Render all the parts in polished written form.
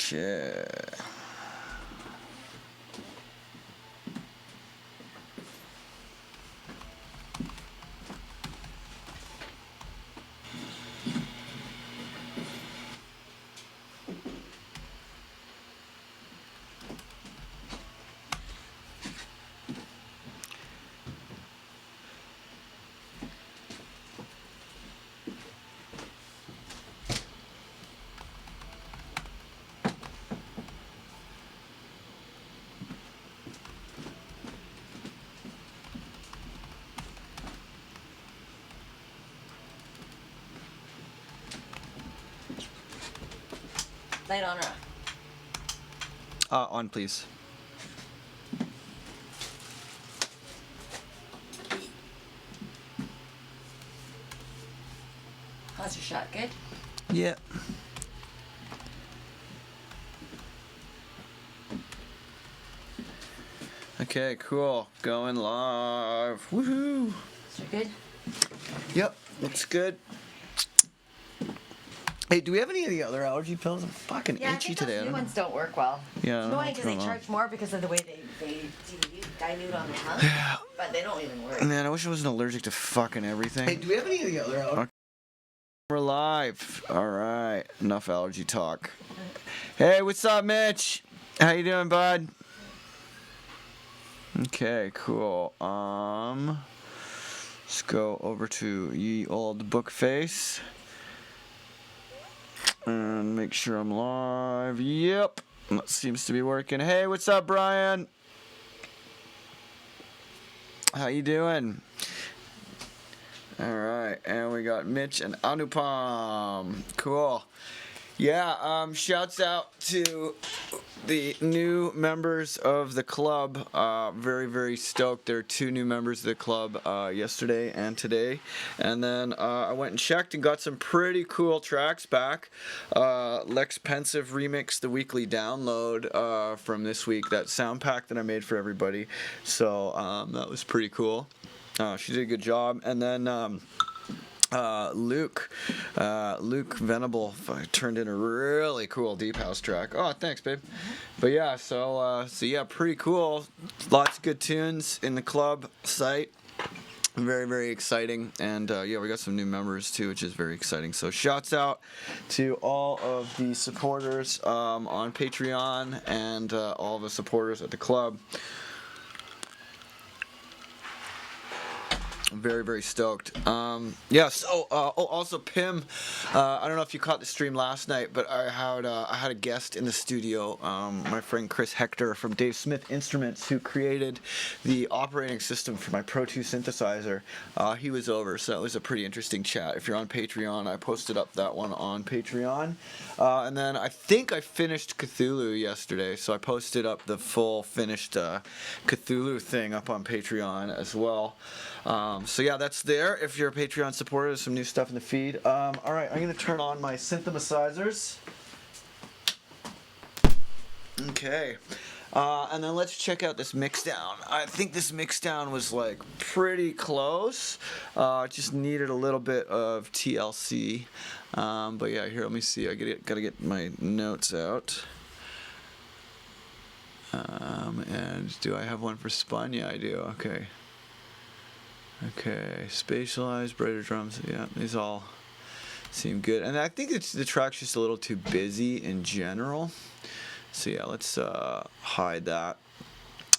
Shit. Light on or off? On, please. How's your shot? Good? Yeah. Okay, cool. Going live. Woohoo! So you're good? Yep, looks good. Hey, do we have any of the other allergy pills? I'm fucking itchy I think today. those new ones don't work well. Yeah. You know why? Because they charge more because of the way they dilute on the tongue. Yeah. But they don't even work. Man, I wish I wasn't allergic to fucking everything. Hey, do we have any of the other allergy? Okay. We're live. All right. Enough allergy talk. Hey, what's up, Mitch? How you doing, bud? Okay, cool. Let's go over to ye old book face. And make sure I'm live. Yep. That seems to be working. Hey, what's up, Brian? How you doing? All right, and we got Mitch and Anupam. Cool. Yeah, shouts out to the new members of the club. Very, very stoked. There are 2 new members of the club yesterday and today. And then I went and checked and got some pretty cool tracks back. Lex Pensive remixed the weekly download from this week, that sound pack that I made for everybody. So that was pretty cool. She did a good job. And then Luke Venable turned in a really cool deep house track. Oh, thanks, babe. But yeah, so yeah, pretty cool. Lots of good tunes in the club site. Very, very exciting. And yeah, we got some new members too, which is very exciting. So shouts out to all of the supporters on Patreon and all the supporters at the club. Very, very stoked. Yeah. So, also Pim. I don't know if you caught the stream last night, but I had a guest in the studio. My friend Chris Hector from Dave Smith Instruments, who created the operating system for my Pro 2 synthesizer. He was over, so that was a pretty interesting chat. If you're on Patreon, I posted up that one on Patreon. And then I think I finished Cthulhu yesterday, so I posted up the full finished Cthulhu thing up on Patreon as well. So yeah, that's there. If you're a Patreon supporter, there's some new stuff in the feed. All right, I'm gonna turn on my synthesizers. Okay, and then let's check out this mix down. I think this mix down was like pretty close. Just needed a little bit of TLC. But yeah, here, let me see. I gotta get my notes out. And do I have one for Spun? Yeah, I do. Okay. Okay, spatialized, brighter drums. Yeah, these all seem good. And I think the track's just a little too busy in general. So yeah, let's hide that.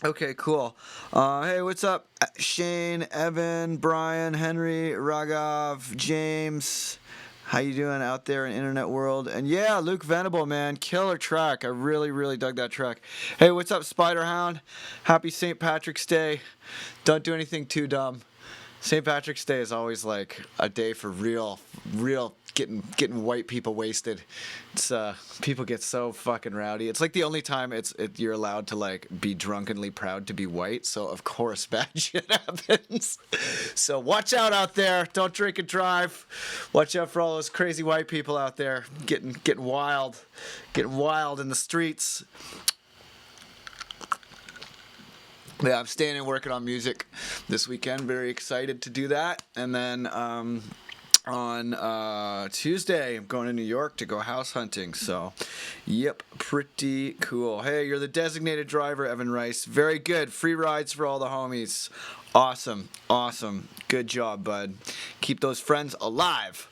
Okay, cool. Hey, what's up? Shane, Evan, Brian, Henry, Raghav, James. How you doing out there in internet world? And yeah, Luke Venable, man, killer track. I really, really dug that track. Hey, what's up, Spiderhound? Happy St. Patrick's Day. Don't do anything too dumb. St. Patrick's Day is always like a day for real getting white people wasted. It's people get so fucking rowdy. It's like the only time you're allowed to like be drunkenly proud to be white. So of course bad shit happens. So watch out there. Don't drink and drive. Watch out for all those crazy white people out there getting wild in the streets. Yeah, I'm staying and working on music this weekend. Very excited to do that. And then on Tuesday. I'm going to New York to go house hunting. So, yep, pretty cool. Hey, you're the designated driver, Evan Rice. Very good. Free rides for all the homies. Awesome. Good job, bud. Keep those friends alive.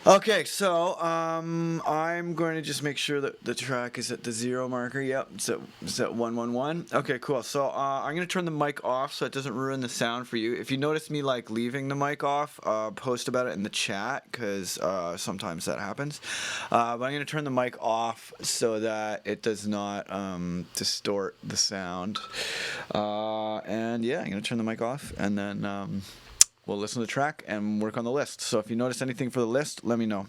Okay, so I'm going to just make sure that the track is at the 0 marker. Yep, it's at 111. Okay, cool. So I'm going to turn the mic off so it doesn't ruin the sound for you. If you notice me like leaving the mic off, post about it in the chat because sometimes that happens. But I'm going to turn the mic off so that it does not distort the sound. And yeah, I'm going to turn the mic off and then we'll listen to the track and work on the list. So if you notice anything for the list, let me know.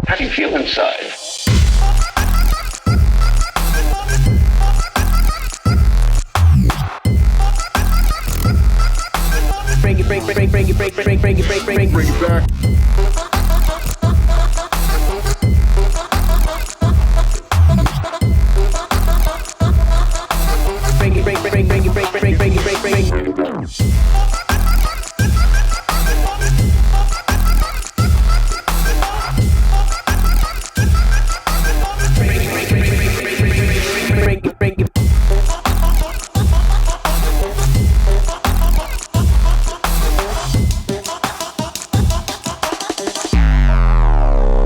How do you feel inside? Bring it back.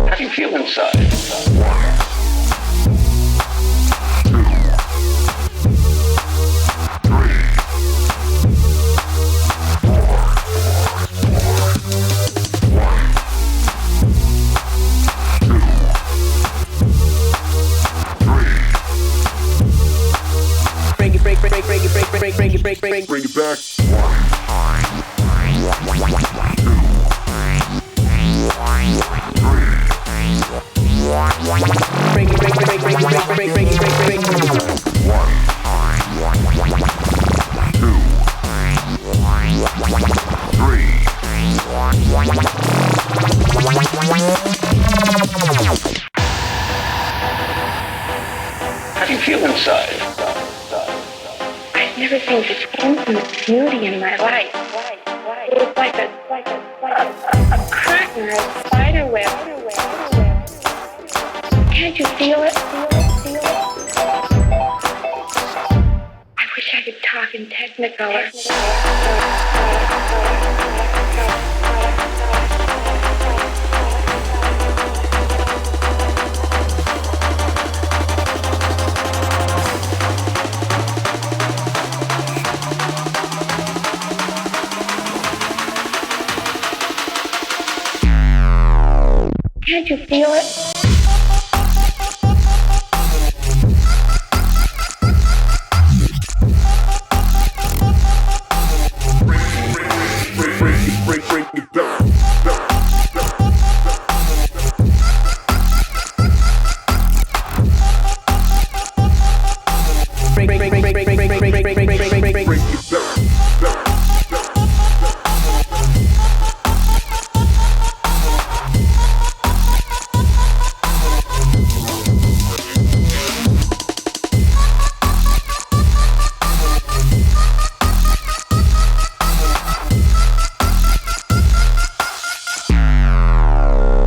How do you feel inside? Bring it back. How do you feel inside? I've never seen such infinite beauty in my life. It's like a curtain or a spider web. Can't you feel it? I wish I could talk in Technicolor. Can't you feel it? Bring it back.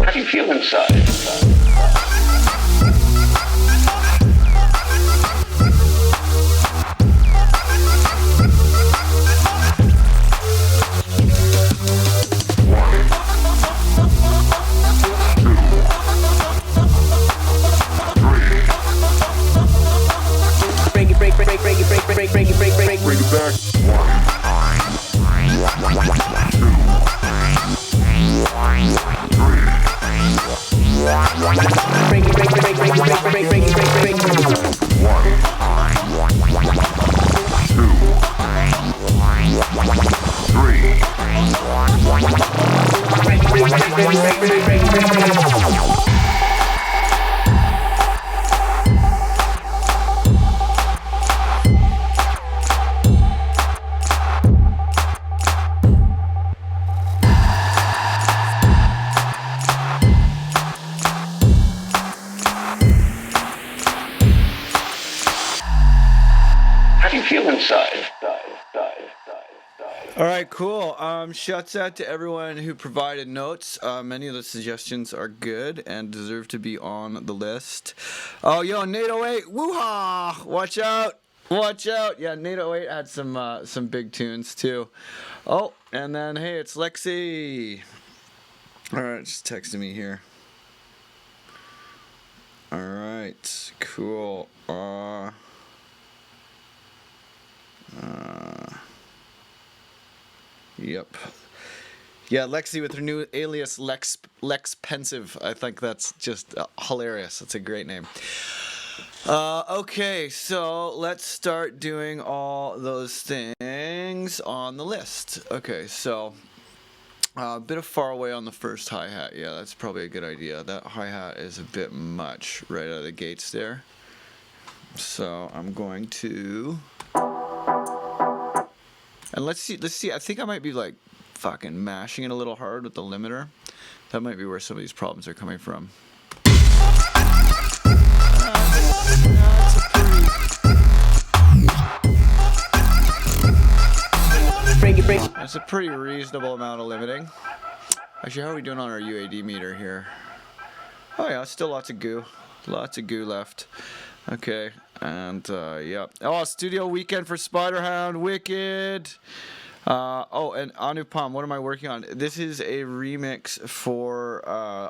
How do you feel inside? Bring it back. feel inside? All right, cool. Shouts out to everyone who provided notes. Many of the suggestions are good and deserve to be on the list. Oh, yo, Nate 08, woo-ha! Watch out! Watch out! Yeah, Nate 08 had some big tunes too. Oh, and then hey, it's Lexi. All right, just texting me here. All right, cool. Yep. Yeah, Lexi with her new alias Lex Pensive. I think that's just hilarious. That's a great name. Okay, so let's start doing all those things on the list. Okay, so a bit of far away on the first hi-hat. Yeah, that's probably a good idea. That hi-hat is a bit much right out of the gates there. So I'm going to... And let's see. I think I might be like fucking mashing it a little hard with the limiter. That might be where some of these problems are coming from. That's a pretty reasonable amount of limiting. Actually, how are we doing on our UAD meter here? Oh yeah, still lots of goo. Lots of goo left. Okay, and yeah. Oh, studio weekend for Spiderhound, wicked. Oh, and Anupam, what am I working on? This is a remix for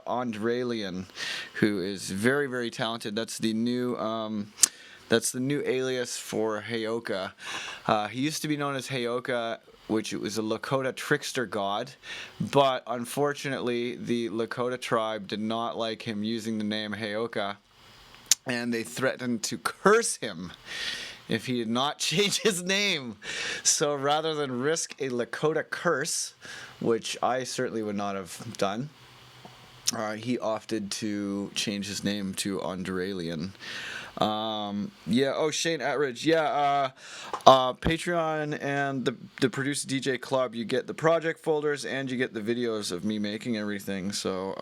Andrelian, who is very, very talented. That's the new alias for Heyoka. He used to be known as Heyoka, which was a Lakota trickster god, but unfortunately, the Lakota tribe did not like him using the name Heyoka, and they threatened to curse him if he did not change his name. So rather than risk a Lakota curse, which I certainly would not have done, he opted to change his name to Andrelian. Yeah, oh, Shane Atridge, yeah, Patreon and the Produce DJ Club, you get the project folders and you get the videos of me making everything, so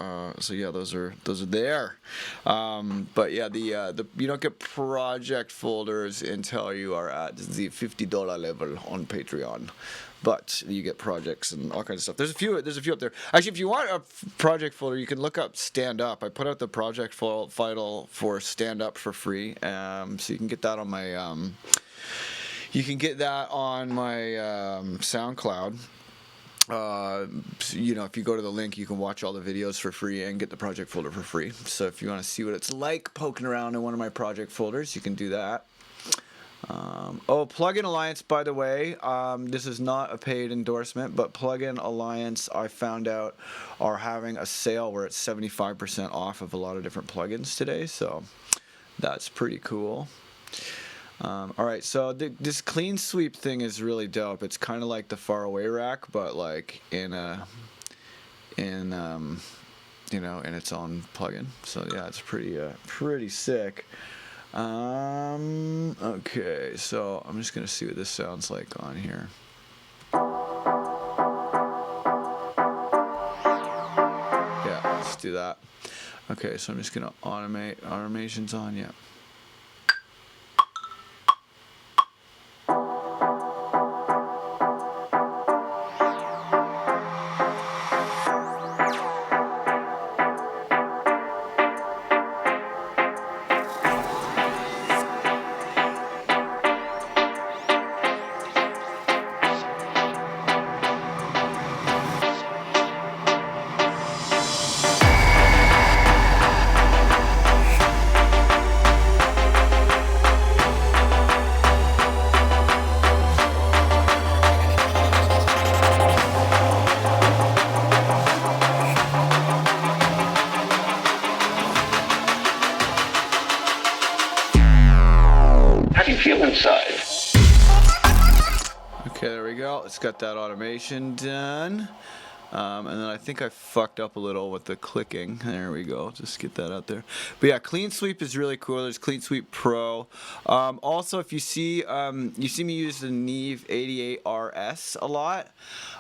yeah, those are there. But yeah, the you don't get project folders until you are at the $50 level on Patreon. But you get projects and all kinds of stuff. There's a few up there. Actually, if you want a project folder, you can look up Stand Up. I put out the project file for Stand Up for free, so you can get that on my SoundCloud. You know, if you go to the link, you can watch all the videos for free and get the project folder for free. So if you want to see what it's like poking around in one of my project folders, you can do that. Oh, Plugin Alliance, by the way, this is not a paid endorsement, but Plugin Alliance, I found out, are having a sale where it's 75% off of a lot of different plugins today, so that's pretty cool. Alright, so this clean sweep thing is really dope. It's kind of like the faraway rack, but like in you know, in its own plugin. So yeah, it's pretty sick. Okay, so I'm just gonna see what this sounds like on here. Yeah, let's do that. Okay, so I'm just gonna automate. Automation's on, yeah. How do you feel inside? Okay, there we go. Let's get that automation done. And then I think I fucked up a little with the clicking. There we go. Just get that out there. But yeah, Clean Sweep is really cool. There's Clean Sweep Pro. Also, if you see me use the Neve 88RS a lot.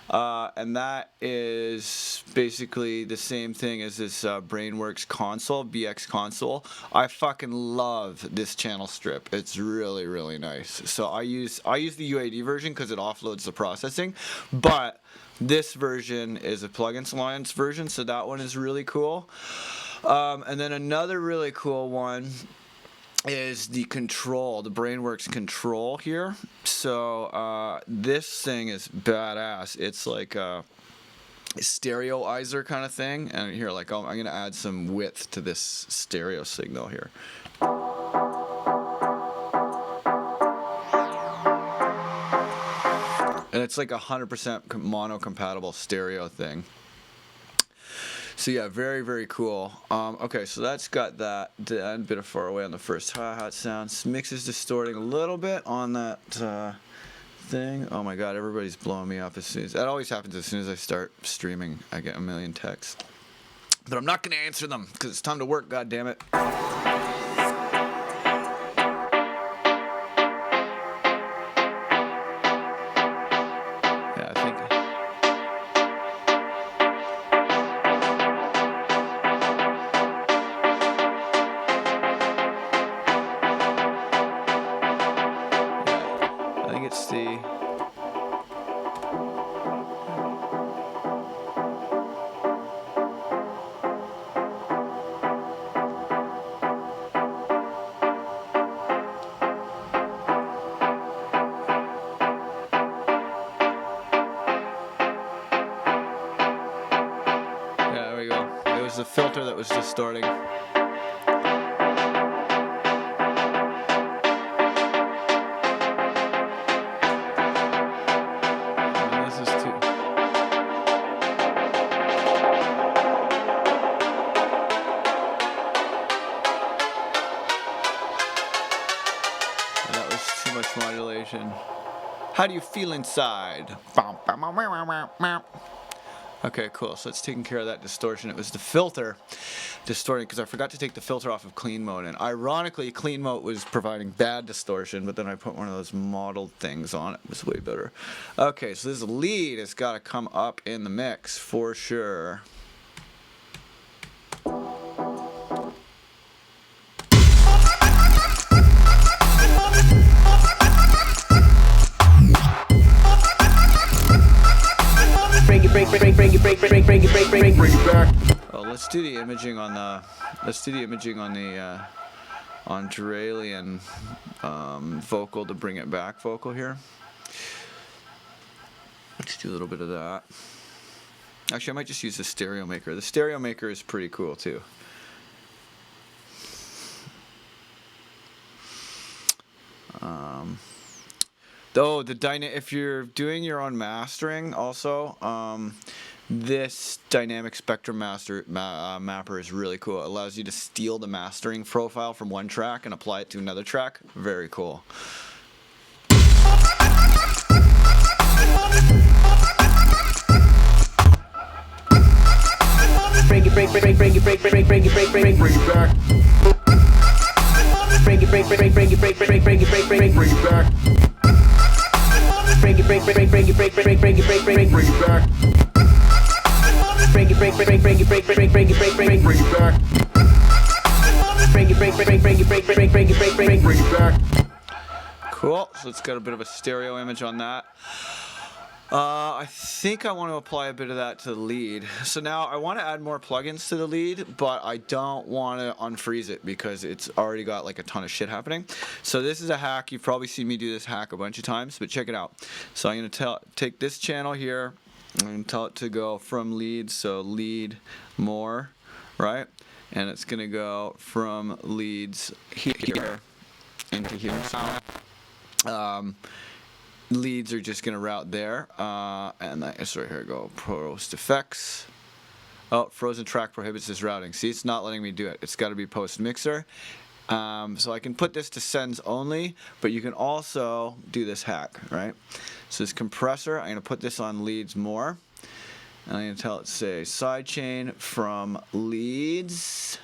And that is basically the same thing as this Brainworks console, BX console. I fucking love this channel strip. It's really, really nice. So I use the UAD version because it offloads the processing, but this version is a Plugins Alliance version, so that one is really cool. And then another really cool one is the control, the Brainworks control here. So this thing is badass. It's like a stereoizer kind of thing. And here, like, I'm going to add some width to this stereo signal here. And it's like 100% mono compatible stereo thing. So yeah, very, very cool. Okay, so that's got that a bit of far away on the first hi-hat sound. Mix is distorting a little bit on that thing. Oh my god, everybody's blowing me up as soon as... That always happens as soon as I start streaming. I get a million texts. But I'm not going to answer them, because it's time to work, goddammit. Yeah, I think... I think it's the... Yeah, there we go. It was the filter that was distorting. And this is too. And that was too much modulation. How do you feel inside? Okay, cool. So it's taking care of that distortion. It was the filter distorting because I forgot to take the filter off of clean mode. And ironically, clean mode was providing bad distortion, but then I put one of those modeled things on it. It was way better. Okay, so this lead has got to come up in the mix for sure. Bring it back. Oh, let's do the imaging on the Australian vocal to bring it back vocal here. Let's do a little bit of that. Actually, I might just use the stereo maker. The stereo maker is pretty cool too. Though if you're doing your own mastering, also, this dynamic spectrum mapper is really cool. It allows you to steal the mastering profile from one track and apply it to another track. Very cool. Bring it back. Bring it back. Bring it back. Cool. So it's got a bit of a stereo image on that. I think I want to apply a bit of that to the lead. So now I want to add more plugins to the lead, but I don't want to unfreeze it because it's already got like a ton of shit happening. So this is a hack. You've probably seen me do this hack a bunch of times, but check it out. So I'm going to take this channel here. I'm going to tell it to go from lead, so lead more, right? And it's going to go from leads here into here. Leads are just going to route there. And that's right here, go post effects. Oh, frozen track prohibits this routing. See, it's not letting me do it. It's got to be post mixer. So I can put this to sends only, but you can also do this hack, right? So this compressor, I'm going to put this on leads more. And I'm going to tell it to say sidechain from leads.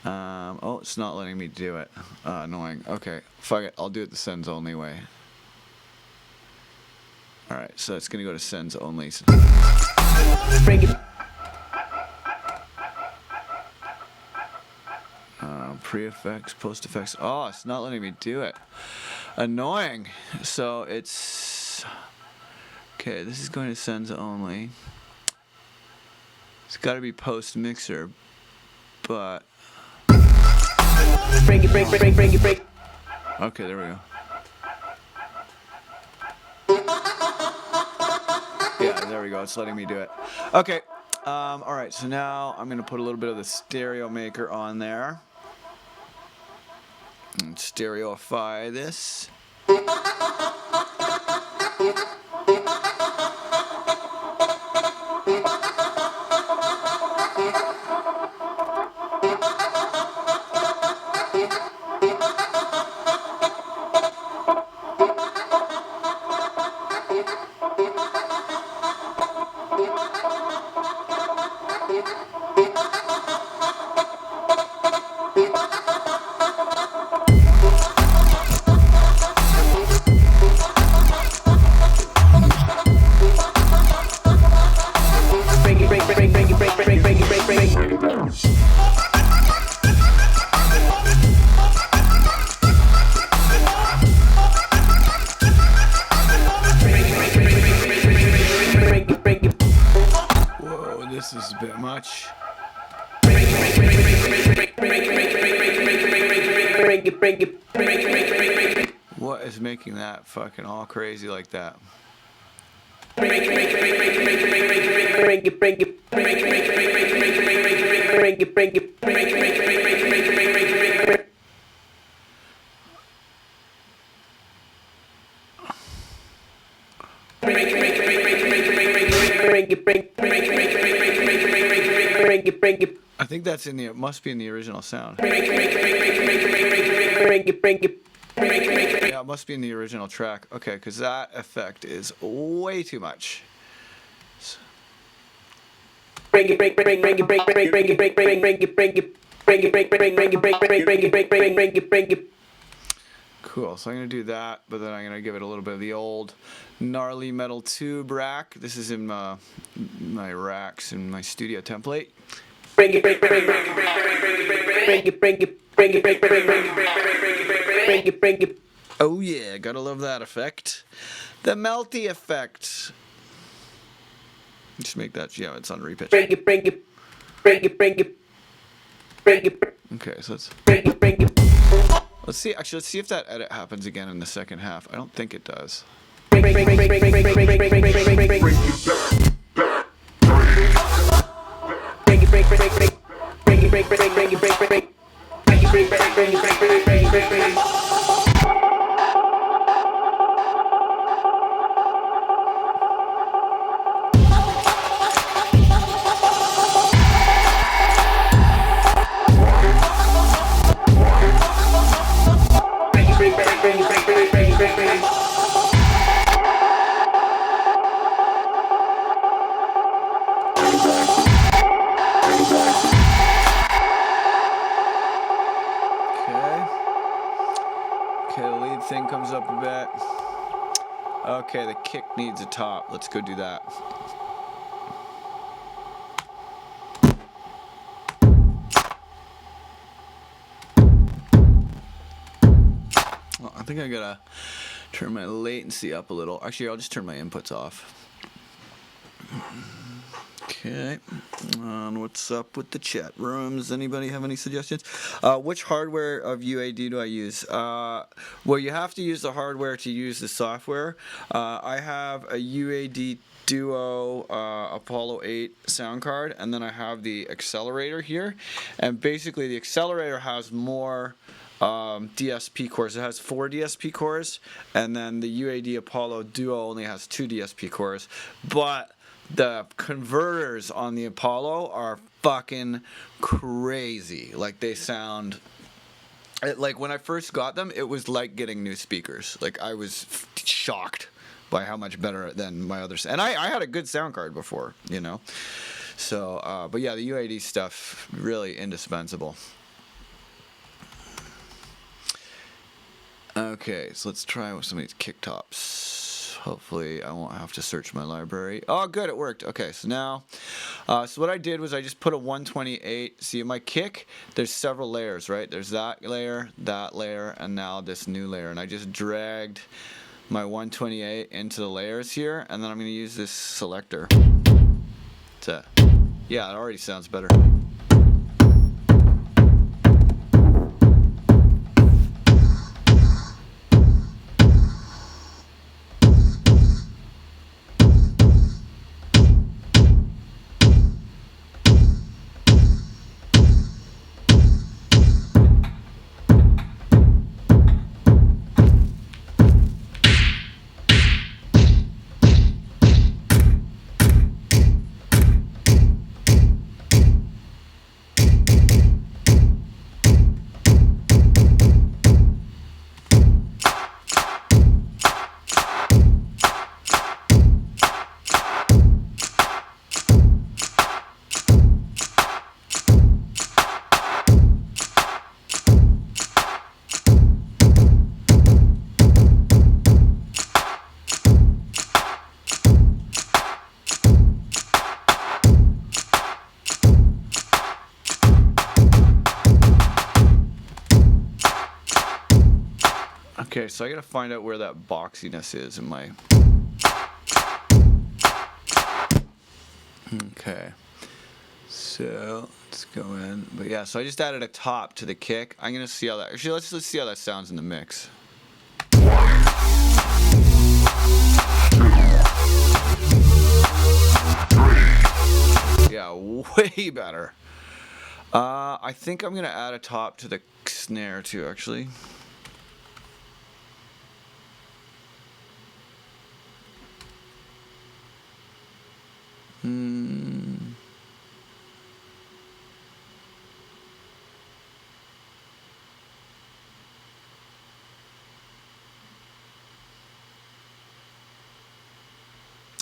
Oh, it's not letting me do it. Annoying. Okay, fuck it. I'll do it the sends only way. Alright, so it's going to go to sends only. Bring it. Pre-effects, post-effects. Oh, it's not letting me do it. Annoying. So it's... Okay, this is going to sends only. It's got to be post-mixer, but... Bring it, bring it. Okay, there we go. Yeah, there we go. It's letting me do it. Okay. Alright, so now I'm going to put a little bit of the stereo maker on there. And stereoify this. Whoa, this is a bit much. What is making that fucking all crazy like that? I think that's in the, it must be in the original sound. Yeah, it must be in the original track. Okay, because that effect is way too much. Cool, so I'm going to do that, but then I'm going to give it a little bit of the old gnarly metal tube rack. This is in my racks in my studio template. Oh yeah, gotta love that effect. The melty effect. Just make that, yeah, it's on repitch. Okay, so let's see, actually, let's see if that edit happens again in the second half. I don't think it does. Okay, the lead thing comes up a bit. Okay, the kick needs a top. Let's go do that. Well, I think I gotta turn my latency up a little. Actually, I'll just turn my inputs off. Okay, what's up with the chat rooms? Anybody have any suggestions? Which hardware of UAD do I use? Well, you have to use the hardware to use the software. I have a UAD Duo Apollo 8 sound card, and then I have the accelerator here. And basically, the accelerator has more DSP cores. It has 4 DSP cores, and then the UAD Apollo Duo only has 2 DSP cores. But the converters on the Apollo are fucking crazy. Like, they sound like when I first got them, it was like getting new speakers. Like, I was shocked by how much better than my others. And I had a good sound card before, you know. So, but yeah, the UAD stuff really indispensable. Okay, so let's try with some of these kick tops. Hopefully I won't have to search my library. Oh, good, it worked. Okay, so now, so what I did was I just put a 128. See, in my kick, there's several layers, right? There's that layer, and now this new layer. And I just dragged my 128 into the layers here, and then I'm going to use this selector to, yeah, it already sounds better. Okay, so I gotta find out where that boxiness is in my... Okay, so let's go in. But yeah, so I just added a top to the kick. I'm gonna see how that... Actually, let's see how that sounds in the mix. Yeah, way better. I think I'm gonna add a top to the snare too, actually.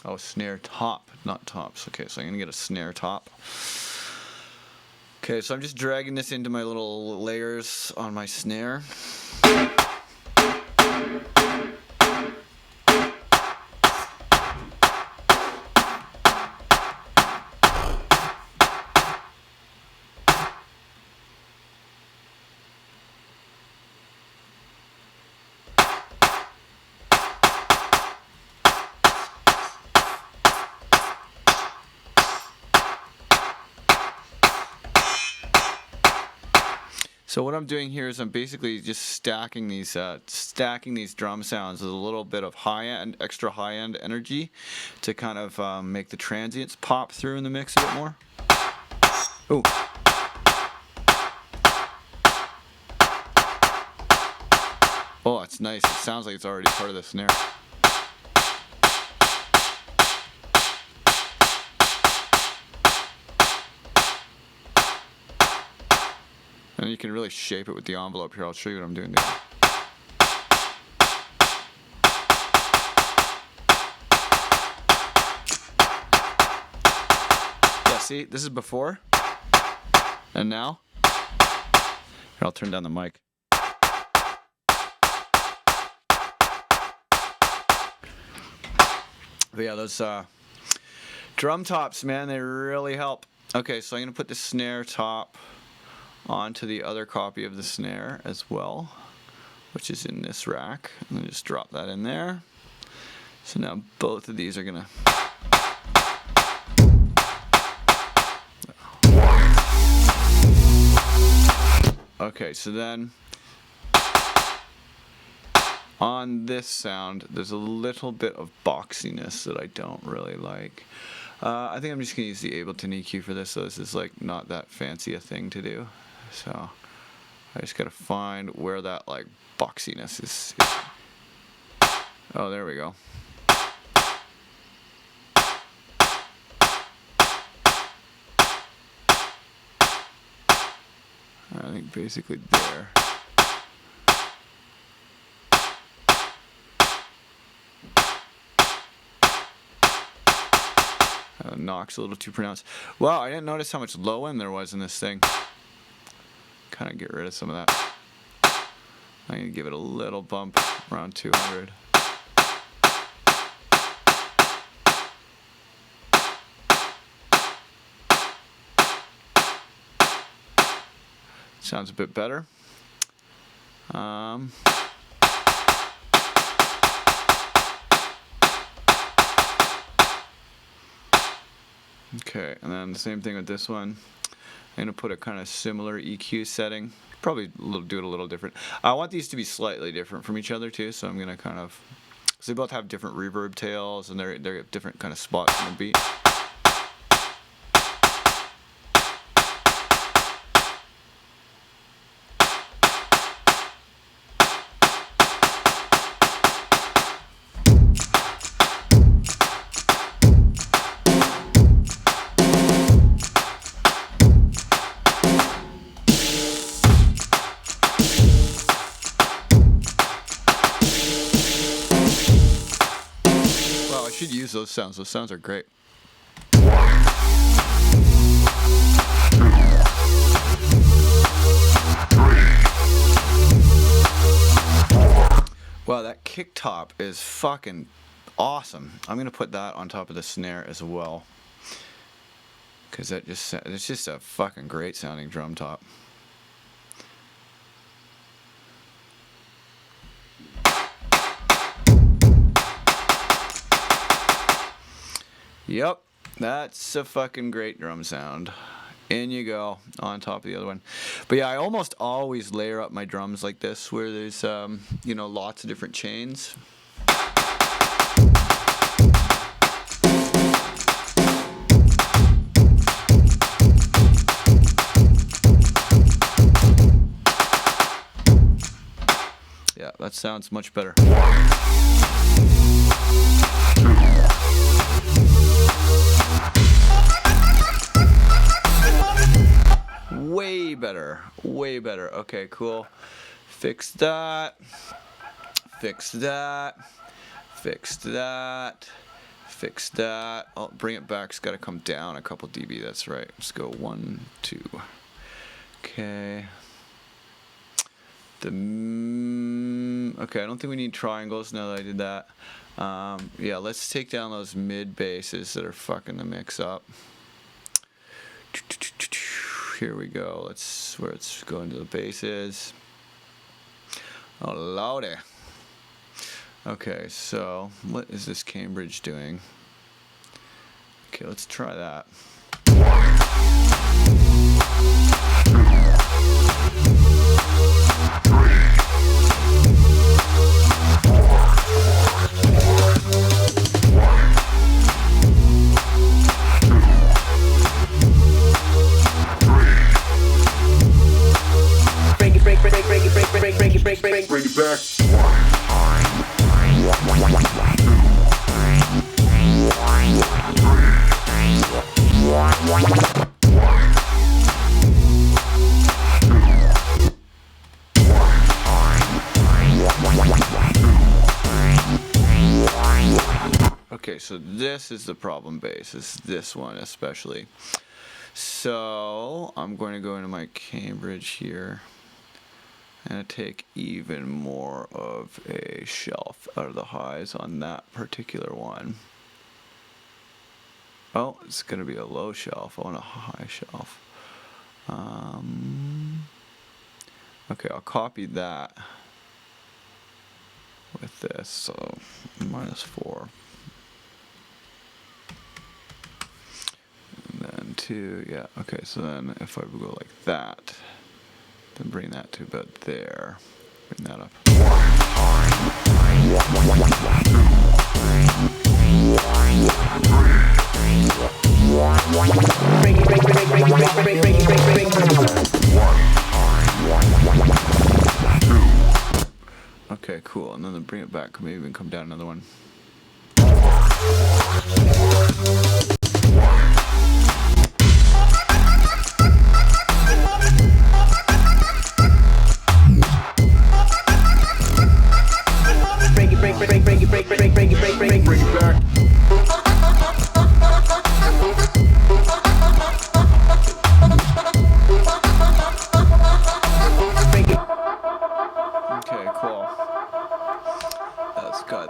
Oh, snare top, not tops. Okay, so I'm gonna get a snare top. Okay, so I'm just dragging this into my little layers on my snare. So what I'm doing here is I'm basically just stacking these drum sounds with a little bit of extra high-end energy to kind of make the transients pop through in the mix a bit more. Ooh. Oh, that's nice. It sounds like it's already part of the snare. And you can really shape it with the envelope here. I'll show you what I'm doing there. Yeah, see, this is before and now. Here, I'll turn down the mic. But yeah, those drum tops, man, they really help. Okay, so I'm going to put the snare top onto the other copy of the snare as well, which is in this rack. And then just drop that in there. So now both of these are gonna... Okay, so then on this sound, there's a little bit of boxiness that I don't really like. I think I'm just gonna use the Ableton EQ for this, so this is like not that fancy a thing to do. So I just gotta find where that like boxiness is. Oh, there we go. I think basically there. The knock's a little too pronounced. Wow, I didn't notice how much low end there was in this thing. Kind of get rid of some of that. I'm going to give it a little bump around 200. Sounds a bit better. Okay, and then the same thing with this one. I'm going to put a kind of similar EQ setting. Probably do it a little different. I want these to be slightly different from each other too, so I'm going to kind of... because they both have different reverb tails, and they're different kind of spots in the beat. I should use those sounds. Those sounds are great. Wow, that kick top is fucking awesome. I'm gonna put that on top of the snare as well, because it's just a fucking great sounding drum top. Yep, that's a fucking great drum sound. In you go, on top of the other one. But yeah, I almost always layer up my drums like this, where there's you know, lots of different chains. Yeah, that sounds much better. Way better, way better. Okay, cool. Fix that. Fix that. Fix that. Fix that. Oh, bring it back. It's got to come down a couple dB. That's right. Let's go 1, 2. Okay. Okay, I don't think we need triangles now that I did that. Yeah, let's take down those mid basses that are fucking the mix up. Here we go. Let's go into the basses. Oh lordy. Okay, so what is this Cambridge doing? Okay, let's try that. Bring it back. Okay, so this is the problem bass, is this one especially. So I'm going to go into my Cambridge here and take even more of a shelf out of the highs on that particular one. Oh, it's going to be a low shelf. I want a high shelf. Okay, I'll copy that with this, so -4. And then 2, yeah, okay, so then if I would go like that, then bring that to about there. Bring that up. Okay, cool. And then bring it back. Maybe even come down another one. Bring it back.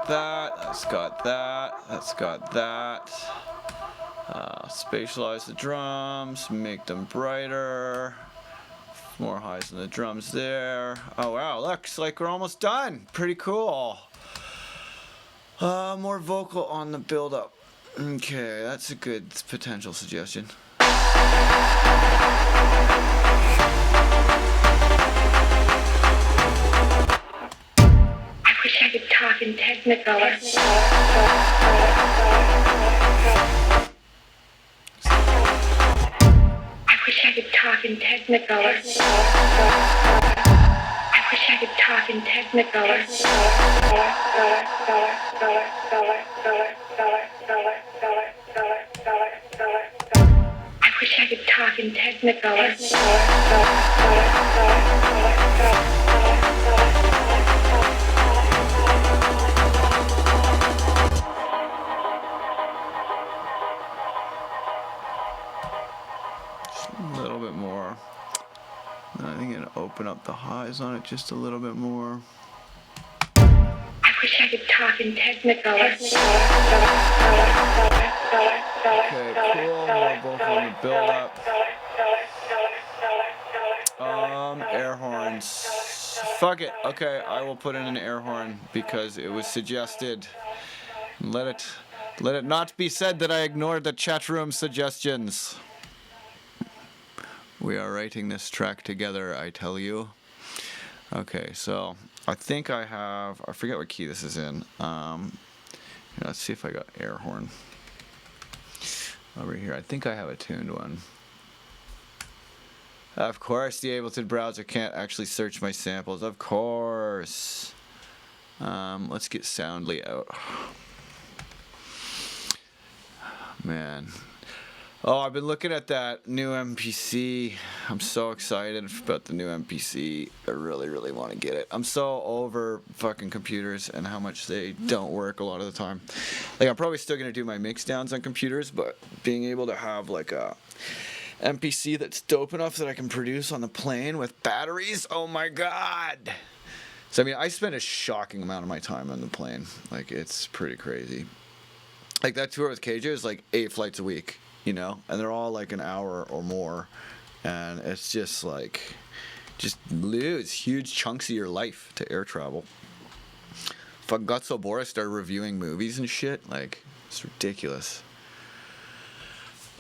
got that. That's got that. That's got that. Spatialize the drums, make them brighter. More highs in the drums there. Oh wow, looks like we're almost done. Pretty cool. More vocal on the build up. Okay, that's a good potential suggestion. I wish I could talk in technicolor. I wish I could talk in technicolor. I wish I could talk in technicolor. I wish I could talk in technicolor. A little bit more. And I think I'm gonna open up the highs on it just a little bit more. I wish I could talk in technicolor. Okay, cool. More vocal on the build up. Air horns. Fuck it. Okay, I will put in an air horn because it was suggested. Let it not be said that I ignored the chat room suggestions. We are writing this track together, I tell you. Okay, so I think I forget what key this is in. Let's see if I got air horn. Over here, I think I have a tuned one. Of course, the Ableton browser can't actually search my samples. Of course. Let's get Soundly out. Man. Oh, I've been looking at that new MPC. I'm so excited about the new MPC. I really, really want to get it. I'm so over fucking computers and how much they don't work a lot of the time. Like, I'm probably still going to do my mix downs on computers, but being able to have like a MPC that's dope enough that I can produce on the plane with batteries, oh my god. So I mean, I spend a shocking amount of my time on the plane. Like, it's pretty crazy. Like, that tour with KJ is like 8 flights a week, you know, and they're all like an hour or more, and it's just like, just lose huge chunks of your life to air travel. Fuck, got so bored I started reviewing movies and shit. Like, it's ridiculous.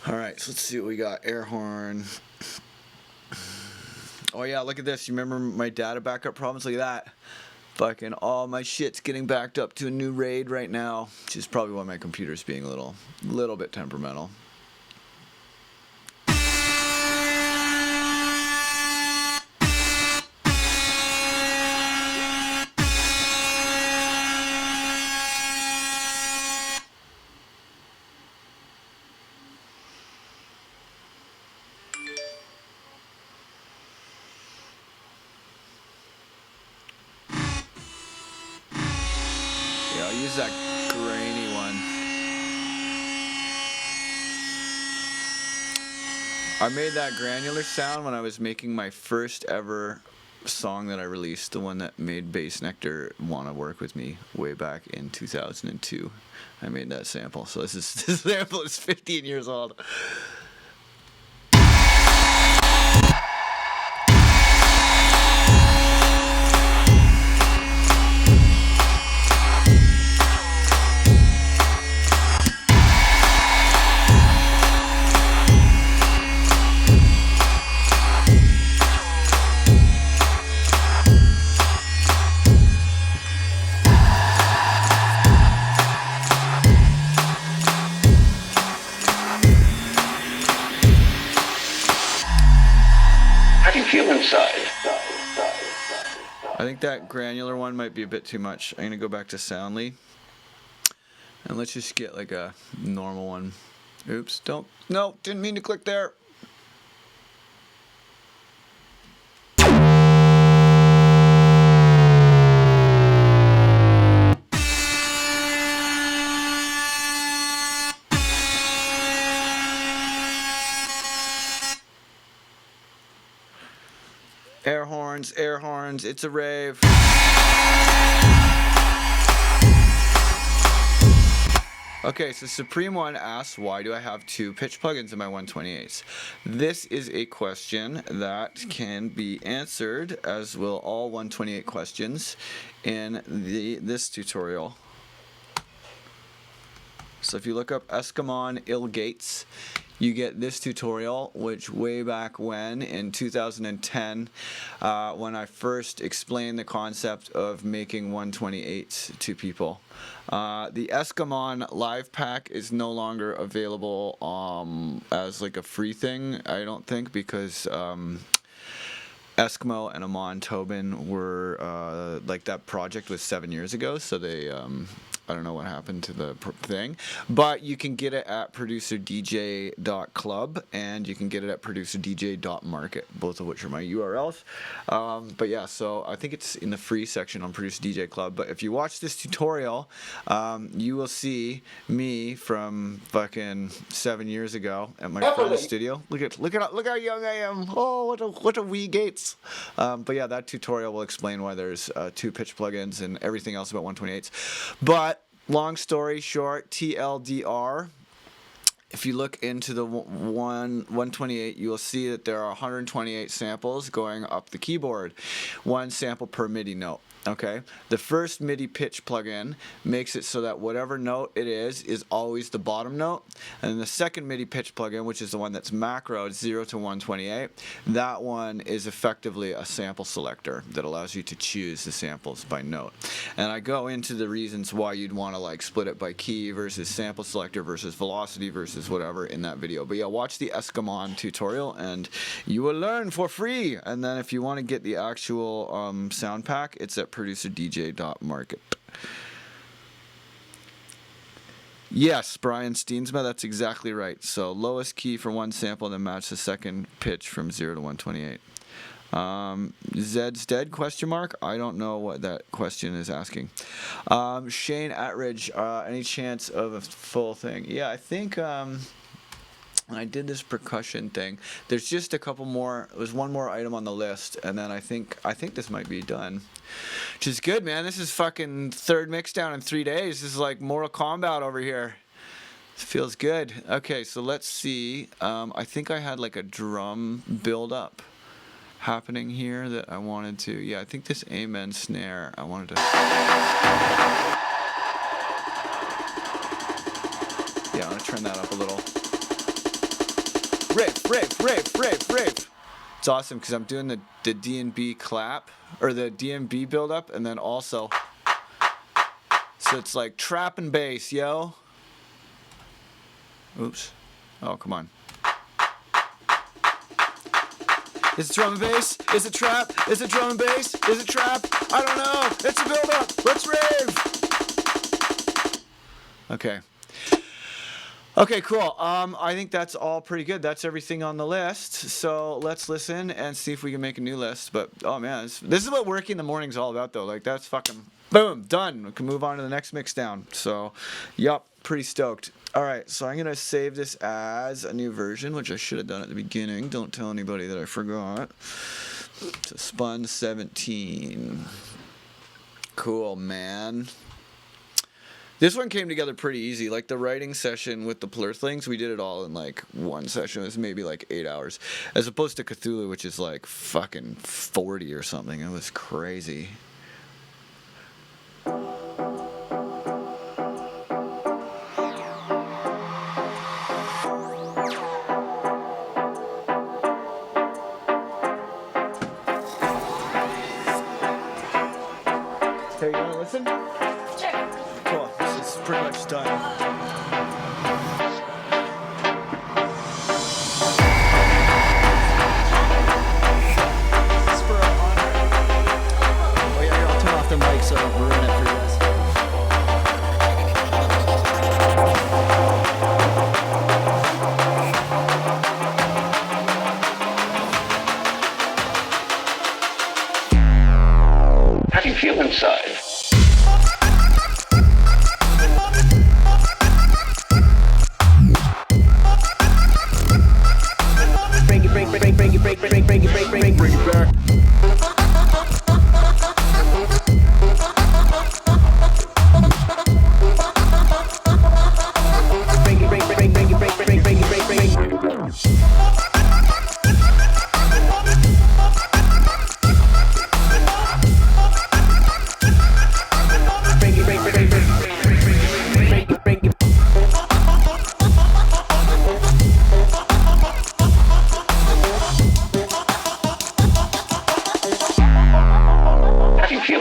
All right, so let's see what we got. Air horn. Oh yeah, look at this. You remember my data backup problems? Look at that. Fucking all my shit's getting backed up to a new RAID right now, which is probably why my computer's being a little bit temperamental. Yeah, I'll use that grainy one. I made that granular sound when I was making my first ever song that I released, the one that made Bass Nectar want to work with me way back in 2002. I made that sample. So this sample is 15 years old. How do you feel inside? I think that granular one might be a bit too much. I'm gonna go back to Soundly. And let's just get like a normal one. Oops, no, didn't mean to click there. Air horns, it's a rave. Okay, so Supreme One asks, why do I have 2 pitch plugins in my 128s? This is a question that can be answered, as will all 128 questions, in this tutorial. So if you look up Eskimon Ilgates, you get this tutorial, which way back when, in 2010, when I first explained the concept of making 128s to people. The Eskimon Live Pack is no longer available as like a free thing, I don't think, because Eskimo and Amon Tobin were, like, that project was 7 years ago, so they, I don't know what happened to the thing, but you can get it at producerdj.club, and you can get it at producerdj.market, both of which are my URLs. But yeah, so I think it's in the free section on Producer DJ Club, but if you watch this tutorial, you will see me from fucking 7 years ago at my friend's studio. Look how young I am. Oh, what a wee Gates. But yeah, that tutorial will explain why there's 2 pitch plugins and everything else about 128s. But long story short, TLDR, if you look into the 128, you will see that there are 128 samples going up the keyboard, 1 sample per MIDI note. Okay, the first MIDI pitch plugin makes it so that whatever note it is always the bottom note, and the second MIDI pitch plugin, which is the one that's macroed 0 to 128, that one is effectively a sample selector that allows you to choose the samples by note. And I go into the reasons why you'd want to like split it by key versus sample selector versus velocity versus whatever in that video. But yeah, watch the Eskimon tutorial and you will learn for free. And then if you want to get the actual sound pack, it's at producerdj.market. Yes, Brian Steensma, that's exactly right. So lowest key for 1 sample, then match the second pitch from 0 to 128. Zed's dead, question mark? I don't know what that question is asking. Shane Atridge, any chance of a full thing? Yeah, I think I did this percussion thing. There's just a couple more. There's one more item on the list, and then I think this might be done. Which is good, man. This is fucking 3rd mix down in 3 days. This is like Mortal Kombat over here. It feels good. Okay, so let's see. I think I had like a drum build-up happening here that I wanted to. Yeah, I think this Amen snare I wanted to. Yeah, I'm gonna turn that up a little. Rave. It's awesome because I'm doing the D&B clap, or the D&B build up, and then also, so it's like trap and bass, yo. Oops. Oh, come on. Is it drum and bass? Is it trap? Is it drum and bass? Is it trap? I don't know. It's a build up. Let's rave. Okay. Okay, cool. I think that's all pretty good. That's everything on the list. So let's listen and see if we can make a new list. But, oh man, this is what working in the morning's all about, though. Like, that's fucking, boom, done. We can move on to the next mix down. So, yup, pretty stoked. All right, so I'm going to save this as a new version, which I should have done at the beginning. Don't tell anybody that I forgot. So, Spun 17. Cool, man. This one came together pretty easy. Like the writing session with the Plurthlings, we did it all in like 1 session. It was maybe like 8 hours. As opposed to Cthulhu, which is like fucking 40 or something. It was crazy. Hey, you want to listen? Sure. Cool. This is pretty much done. Oh yeah, here, I'll turn off the mic so I don't ruin it for you guys. How do you feel inside? Bring it back.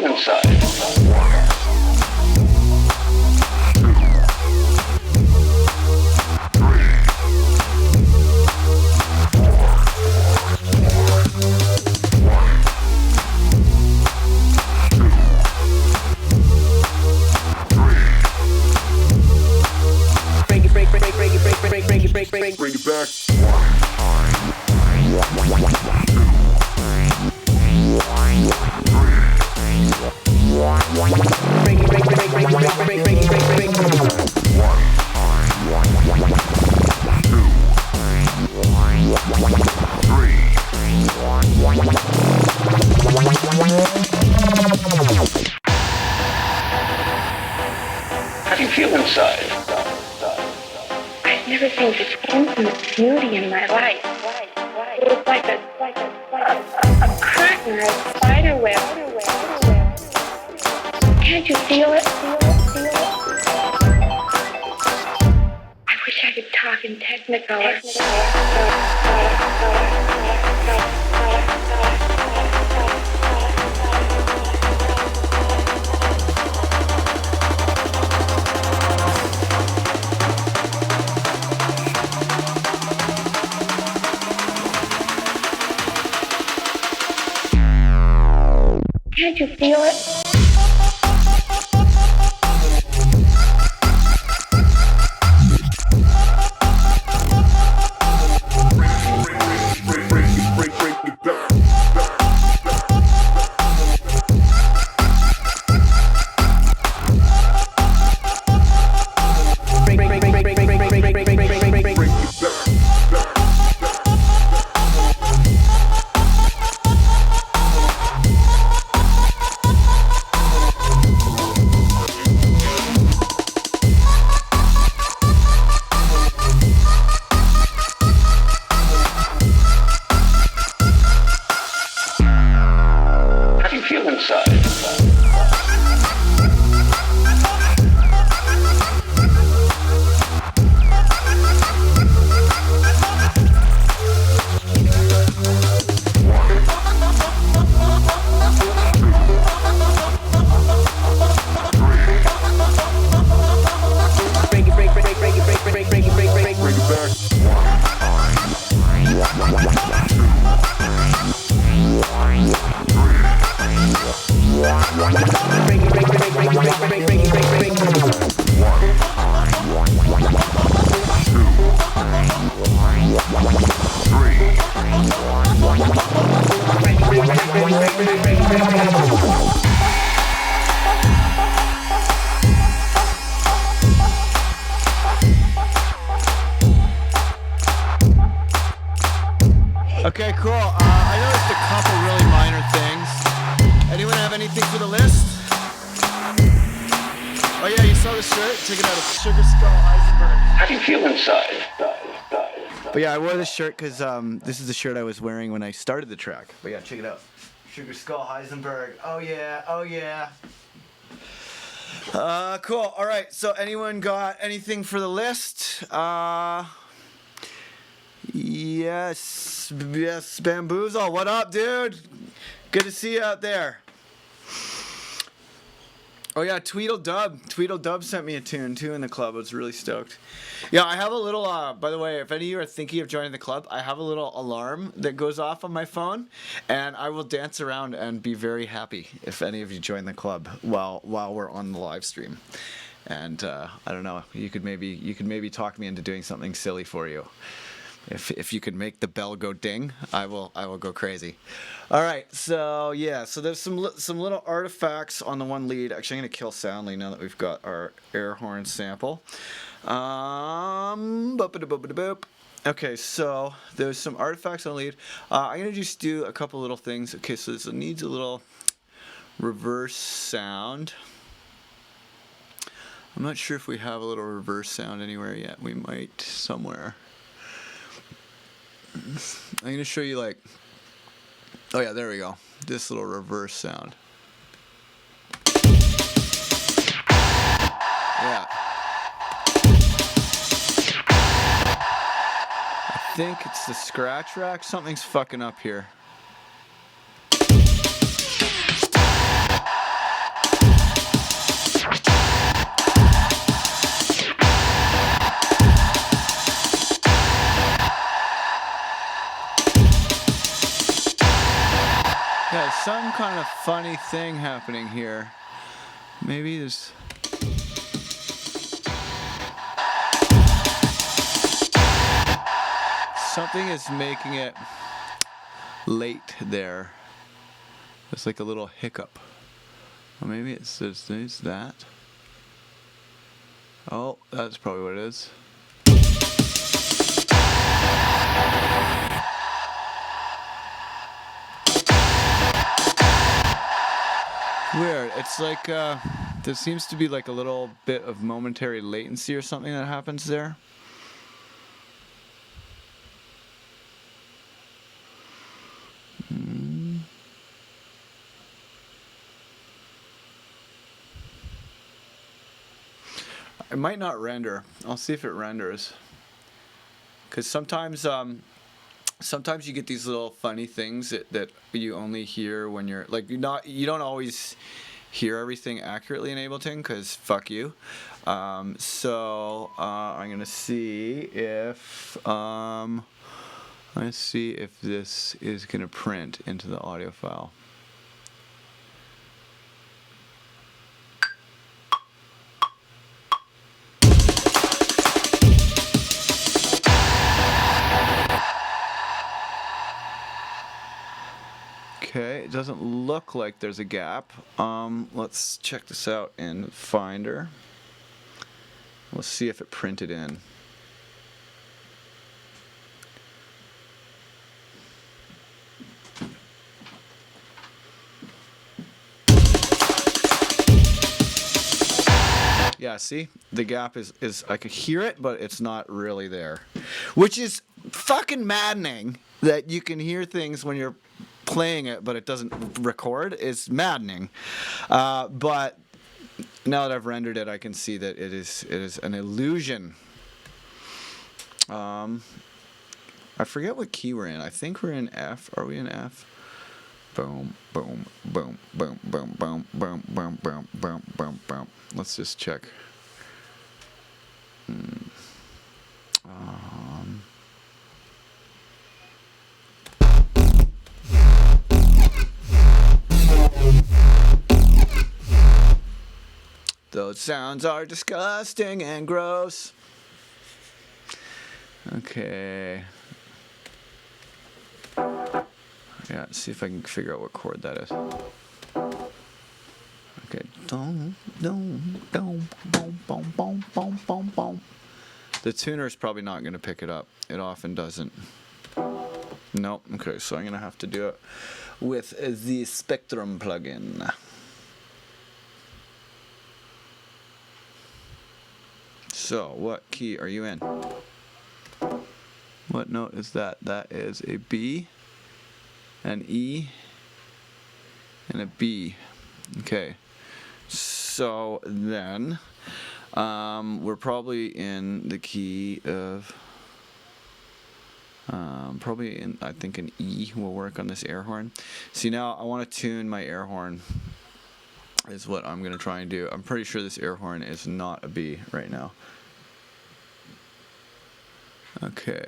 feel inside? Bring it back. How do you feel inside? I've never seen such infinite beauty in my life. It's like a curtain or a spider web. Can't you feel it? I wish I could talk in technicolor. Can't you feel it? Okay, cool. I noticed a couple really minor things. Anyone have anything for the list? Oh yeah, you saw the shirt? Check it out. It's Sugar Skull Heisenberg. How do you feel inside? But yeah, I wore this shirt because this is the shirt I was wearing when I started the track. But yeah, check it out. Sugar Skull Heisenberg. Oh yeah, oh yeah. Cool. All right. So anyone got anything for the list? Yes, Bamboozle. What up, dude? Good to see you out there. Oh yeah, Tweedledub sent me a tune too in the club. I was really stoked. Yeah, I have a little. By the way, if any of you are thinking of joining the club, I have a little alarm that goes off on my phone, and I will dance around and be very happy if any of you join the club while we're on the live stream. And I don't know, you could maybe talk me into doing something silly for you. If you could make the bell go ding, I will go crazy. All right, so yeah, so there's some little artifacts on the one lead. Actually, I'm gonna kill Soundly now that we've got our air horn sample. Okay, so there's some artifacts on the lead. I'm gonna just do a couple little things. Okay, so this needs a little reverse sound. I'm not sure if we have a little reverse sound anywhere yet. We might somewhere. I'm going to show you like, oh yeah, there we go. This little reverse sound. Yeah. I think it's the scratch rack. Something's fucking up here. of funny thing happening here. Maybe there's... something is making it late there. It's like a little hiccup. Or maybe it's that. Oh, that's probably what it is. Weird. It's like there seems to be like a little bit of momentary latency or something that happens there. It might not render. I'll see if it renders. Because sometimes you get these little funny things that you only hear when you're like you don't always hear everything accurately in Ableton because fuck you. So I'm gonna see if this is gonna print into the audio file. Okay, it doesn't look like there's a gap. Let's check this out in Finder. Let's see if it printed in. Yeah, see? The gap is I could hear it, but it's not really there. Which is fucking maddening that you can hear things when you're playing it, but it doesn't record. Is maddening. But now that I've rendered it, I can see that it is an illusion. I forget what key we're in. I think we're in F. Are we in F? Boom, boom, boom, boom, boom, boom, boom, boom, boom, boom, boom, boom. Let's just check. Those sounds are disgusting and gross. Okay. Yeah, let's see if I can figure out what chord that is. Okay. Dum, dum, dum, boom, boom, boom, boom, boom, boom. The tuner is probably not going to pick it up. It often doesn't. Nope. Okay, so I'm going to have to do it with the Spectrum plugin. So, what key are you in? What note is that? That is a B, an E, and a B. Okay. So then, we're probably in the key of, probably in, I think an E will work on this air horn. See, now I want to tune my air horn, is what I'm going to try and do. I'm pretty sure this air horn is not a B right now. Okay.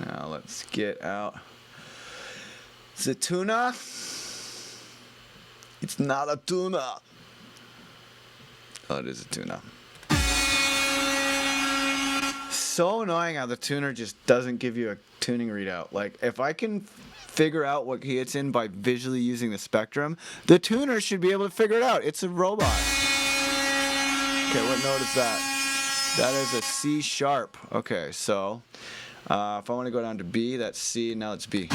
Now let's get out the tuna. It's not a tuna. Oh, it is a tuna. So annoying how the tuner just doesn't give you a tuning readout. Like, if I can figure out what key it's in by visually using the spectrum, the tuner should be able to figure it out. It's a robot. Okay, what note is that? That is a C sharp. Okay, so if I want to go down to B, that's C, now it's B.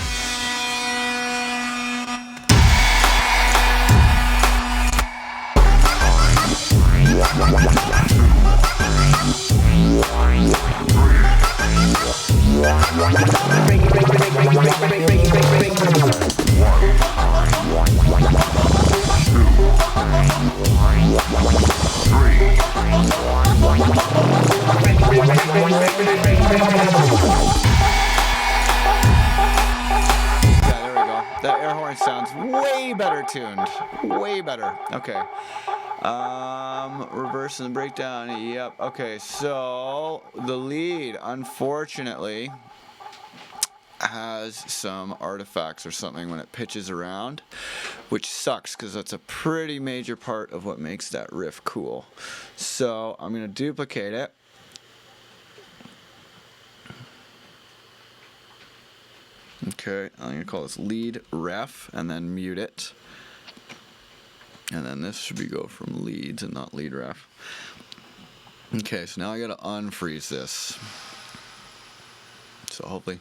That air horn sounds way better tuned. Way better. Okay. Reverse and breakdown. Yep. Okay, so the lead, unfortunately, has some artifacts or something when it pitches around, which sucks because that's a pretty major part of what makes that riff cool. So I'm going to duplicate it. Okay, I'm going to call this lead ref and then mute it. And then this should go from lead to not lead ref. Okay, so now I got to unfreeze this. So hopefully.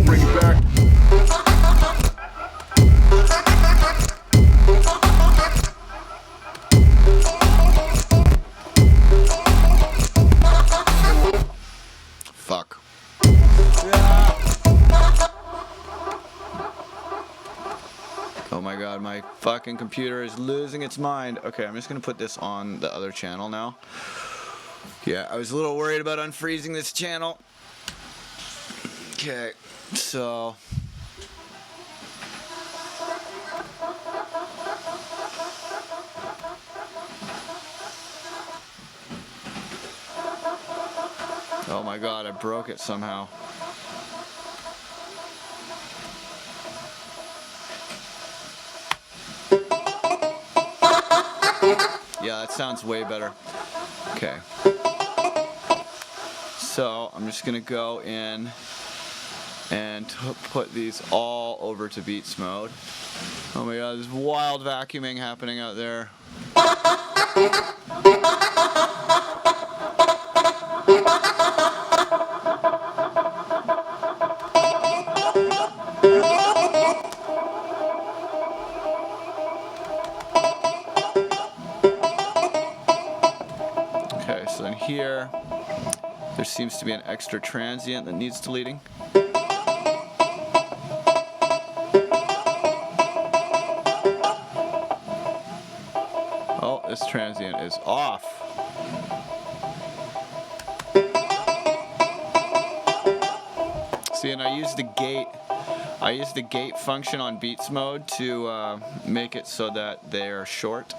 Bring it back. Fuck. Oh my god, my fucking computer is losing its mind. Okay, I'm just gonna put this on the other channel now. Yeah, I was a little worried about unfreezing this channel. Okay, so. Oh my god, I broke it somehow. Yeah, that sounds way better. Okay. So I'm just gonna go in and put these all over to beats mode. Oh my god, there's wild vacuuming happening out there. Okay, so then here, there seems to be an extra transient that needs deleting. Oh, this transient is off. See, and I use the gate function on beats mode to make it so that they are short.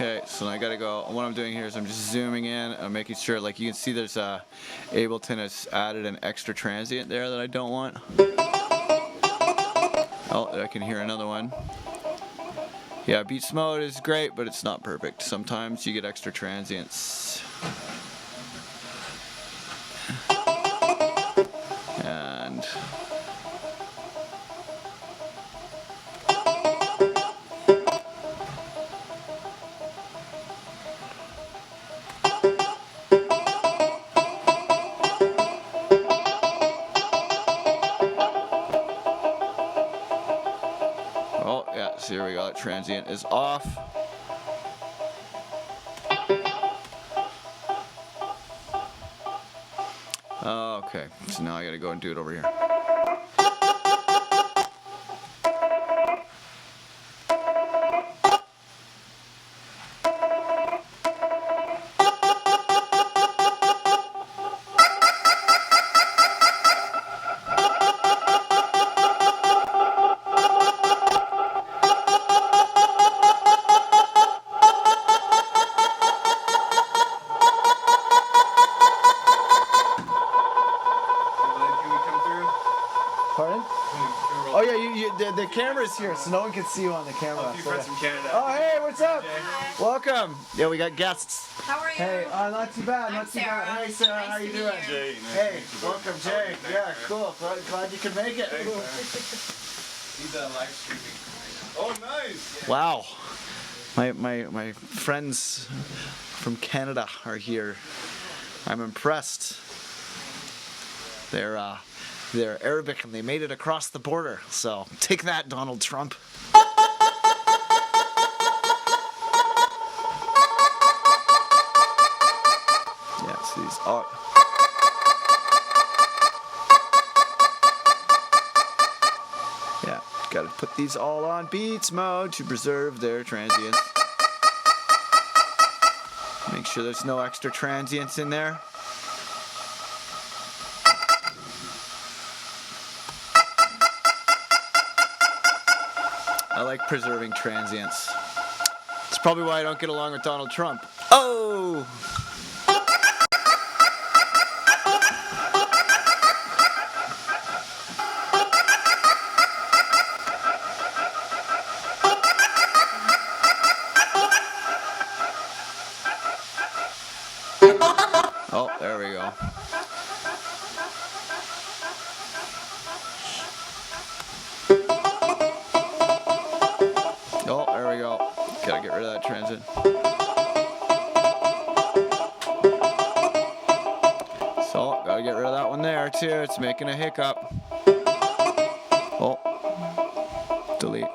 Okay, so I gotta go. What I'm doing here is I'm just zooming in. I'm making sure, like you can see, there's Ableton has added an extra transient there that I don't want. Oh, I can hear another one. Yeah, beats mode is great, but it's not perfect. Sometimes you get extra transients. And oh, yeah, so here we go. That transient is off. Okay, so now I gotta go and do it over here. Pardon? Oh yeah, the camera's here, so no one can see you on the camera. A few friends from Canada. Oh hey, what's up? Welcome. Yeah, we got guests. How are you? Hey, not too bad, not too Sarah. bad. Hey Sarah, Nice how you to doing? meet you. Jay, Hey, welcome Jay. Yeah, cool. Glad you could make it. He's live streaming. Oh, nice. Wow. My friends from Canada are here. I'm impressed. They're Arabic and they made it across the border. So take that, Donald Trump. Yeah, so these are. Yeah, gotta put these all on beats mode to preserve their transients. sure there's no extra transients in there. I like preserving transients. It's probably why I don't get along with Donald Trump. Oh! Oh, there we go. Oh, there we go. Gotta get rid of that transient. So, gotta get rid of that one there too. It's making a hiccup. Oh, delete.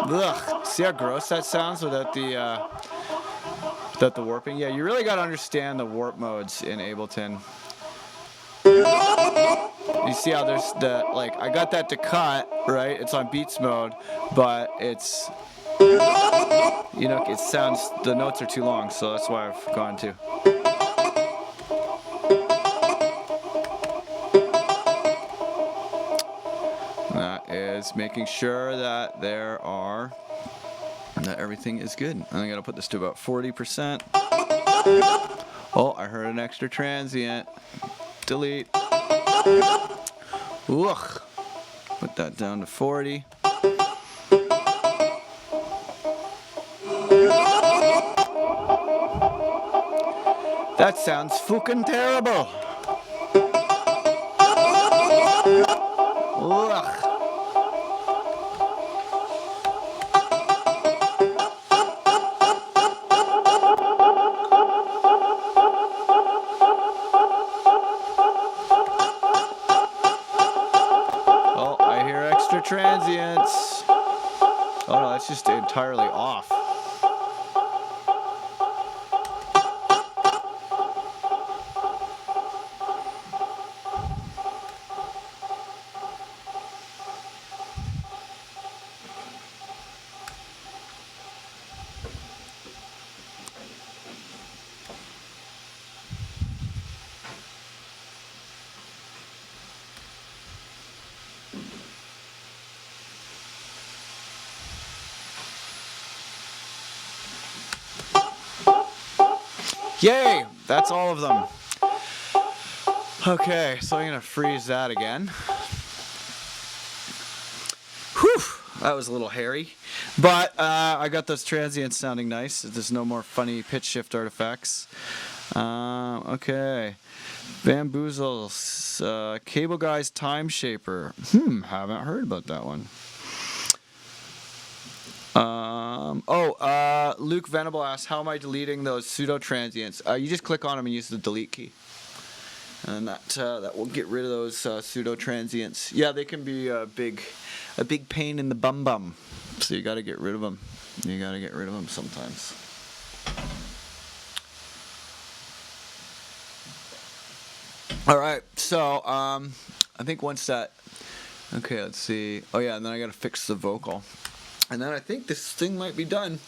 Ugh, see how gross that sounds without the warping? Yeah, you really got to understand the warp modes in Ableton. You see how there's I got that to cut, right? It's on beats mode, but it's, it sounds, the notes are too long, so that's why I've gone to. That is making sure that that everything is good. I'm gonna put this to about 40%. Oh, I heard an extra transient. Delete. Ugh. Put that down to 40. That sounds fucking terrible. Ugh. Oh, I hear extra transients. Oh no, that's just entirely off. Yay! That's all of them. Okay, so I'm gonna freeze that again. Whew! That was a little hairy. But I got those transients sounding nice. There's no more funny pitch shift artifacts. Okay. Bamboozles. Cable Guy's Time Shaper. Haven't heard about that one. Luke Venable asks, how am I deleting those pseudo transients? You just click on them and use the delete key, and that will get rid of those pseudo transients. Yeah, they can be a big pain in the bum. So you got to get rid of them. You got to get rid of them sometimes. All right, so I think once that. Okay, let's see. Oh yeah, and then I got to fix the vocal. And then I think this thing might be done,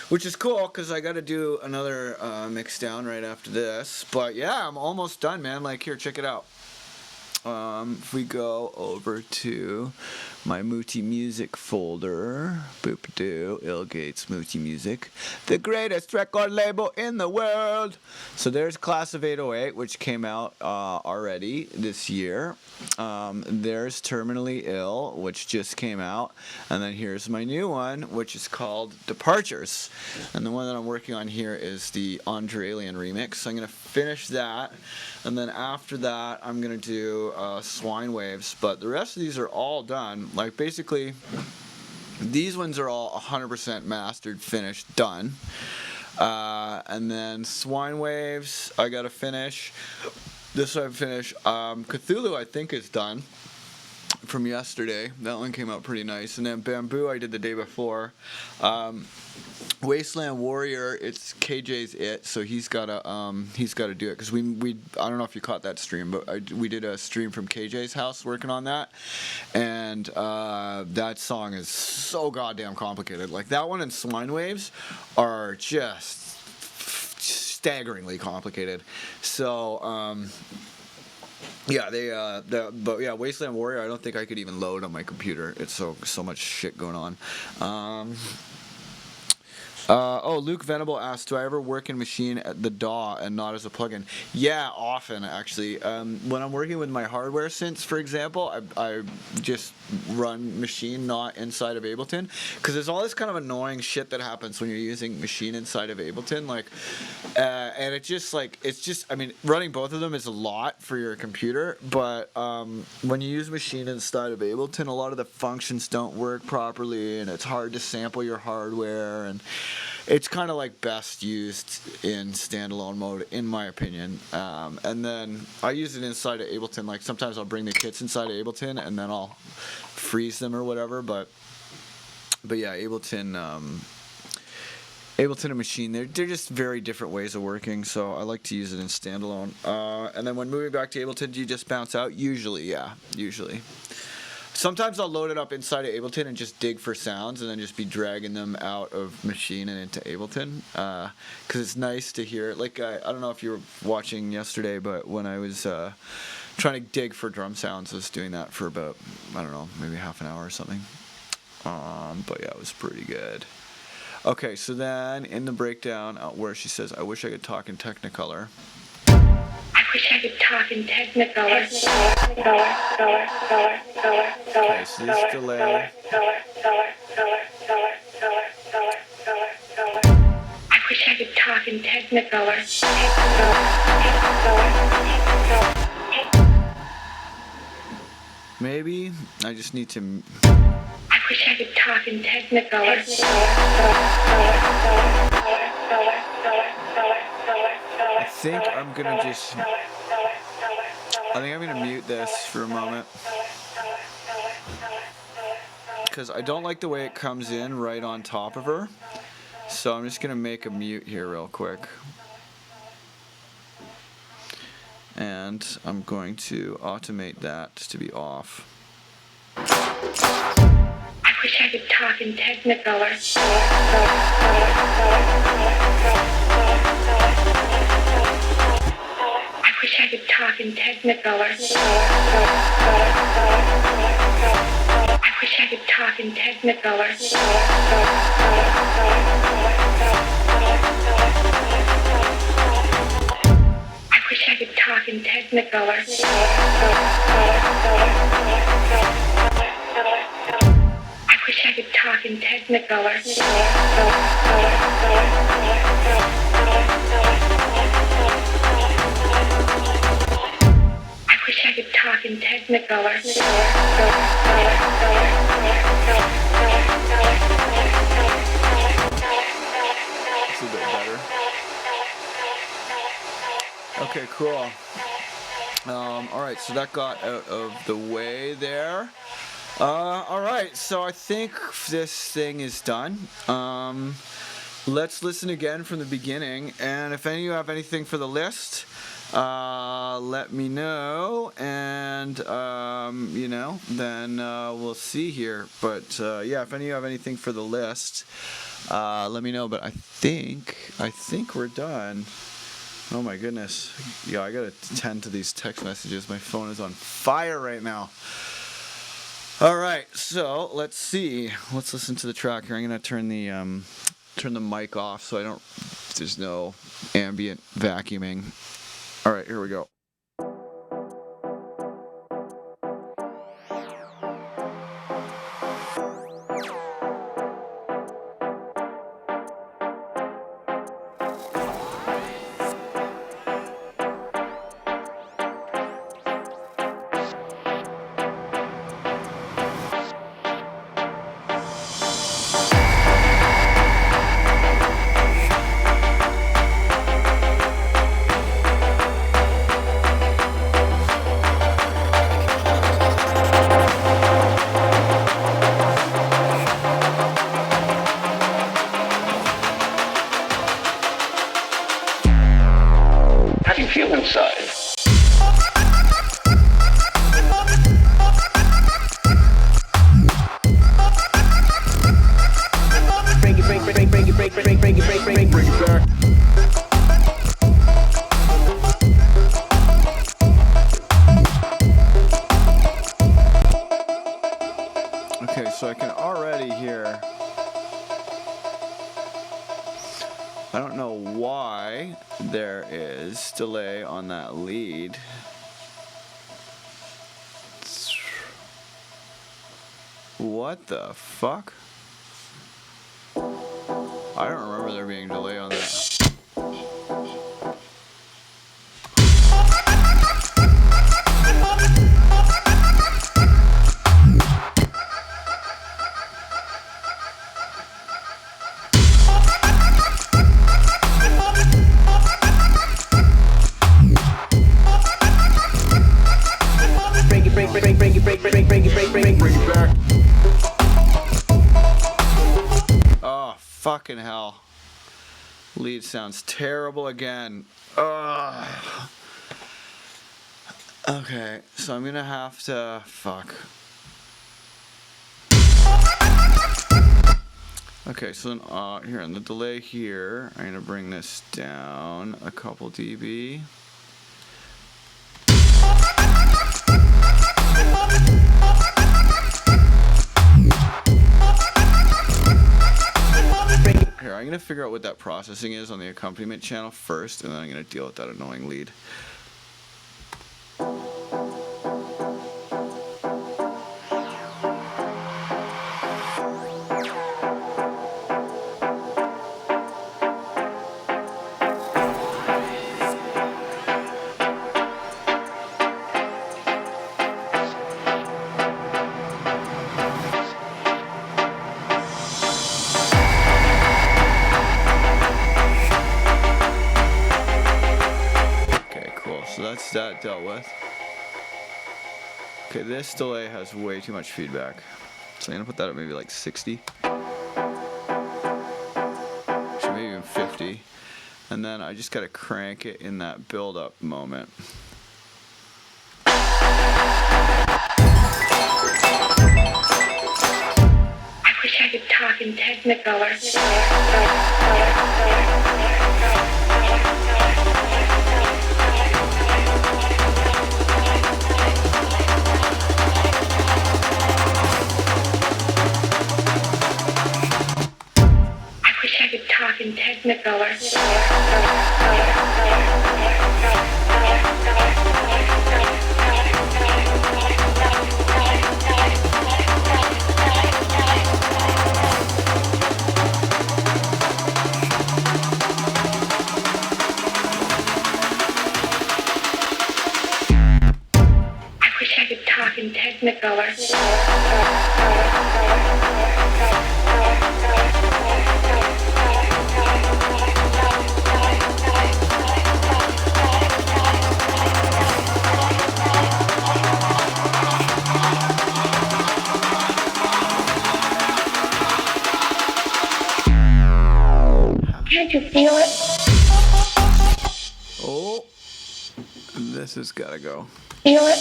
which is cool because I got to do another mix down right after this. But yeah, I'm almost done, man. Like, here, check it out. If we go over to my Muti Music folder, boop-a-doo, Ilgate's Muti Music, the greatest record label in the world. So there's Class of 808, which came out already this year. There's Terminally Ill, which just came out. And then here's my new one, which is called Departures. And the one that I'm working on here is the Andrelian remix. So I'm going to finish that. And then after that, I'm going to do Swine Waves. But the rest of these are all done. Like, basically, these ones are all 100% mastered, finished, done. And then Swine Waves, I got to finish. This I finish. Cthulhu, I think, is done. from yesterday. That one came out pretty nice. And then Bamboo I did the day before. Wasteland Warrior, it's KJ's it, so he's gotta do it because we I don't know if you caught that stream, but we did a stream from KJ's house working on that, and that song is so goddamn complicated. Like that one and Swine Waves are just staggeringly complicated. So Wasteland Warrior, I don't think I could even load on my computer. It's so much shit going on. Luke Venable asked, do I ever work in Machine at the DAW and not as a plugin? Yeah, often, actually. When I'm working with my hardware synths, for example, I just run Machine not inside of Ableton, because there's all this kind of annoying shit that happens when you're using Machine inside of Ableton, and I mean, running both of them is a lot for your computer, but when you use Machine inside of Ableton, a lot of the functions don't work properly, and it's hard to sample your hardware, and it's kind of like best used in standalone mode, in my opinion. And then I use it inside of Ableton. Like sometimes I'll bring the kits inside of Ableton and then I'll freeze them or whatever. But yeah, Ableton and Machine, they're just very different ways of working. So I like to use it in standalone. And then when moving back to Ableton, do you just bounce out? Usually, yeah, usually. Sometimes I'll load it up inside of Ableton and just dig for sounds and then just be dragging them out of Machine and into Ableton, because it's nice to hear. Like, I don't know if you were watching yesterday, but when I was trying to dig for drum sounds, I was doing that for about, I don't know, maybe half an hour or something. But yeah, it was pretty good. Okay, so then in the breakdown, where she says, I wish I could talk in Technicolor. I wish I could talk in Technicolor. Okay, so this delay. I wish I could talk in Technicolor. Maybe I just need to. I wish I could talk in Technicolor. I think I'm gonna just. I think I'm gonna mute this for a moment, because I don't like the way it comes in right on top of her. So I'm just gonna make a mute here real quick, and I'm going to automate that to be off. I wish I could talk in Technicolor. I wish I could talk in Technicolor. I wish I could talk in Technicolor. I wish I could talk in Technicolor. I wish I could talk in Technicolor. I wish I could talk in Technicolor. It's a bit better. Okay, cool. Alright, so that got out of the way there. Alright, so I think this thing is done. Let's listen again from the beginning, and if any of you have anything for the list, let me know, and then we'll see here. But yeah, if any of you have anything for the list, let me know. But I think we're done. Oh my goodness. Yeah, I gotta tend to these text messages. My phone is on fire right now. Alright, so let's see. Let's listen to the track here. I'm gonna turn the mic off so there's no ambient vacuuming. Alright, here we go. this delay on that lead. What the fuck? I don't remember there being delay on that. Bring it back. Oh, fucking hell. Lead sounds terrible again. Ugh. Okay, so I'm gonna have to... Fuck. Okay, so then, here, in the delay here, I'm gonna bring this down a couple dB. Here, I'm gonna figure out what that processing is on the accompaniment channel first, and then I'm gonna deal with that annoying lead. That's that dealt with. Okay, this delay has way too much feedback. So I'm gonna put that at maybe like 60. Actually, maybe even 50. And then I just gotta crank it in that build up moment. I wish I could talk in Technicolor. Talk in Technicolor. I wish I could talk in Technicolor. Can't you feel it? Oh, this has gotta go. Feel it?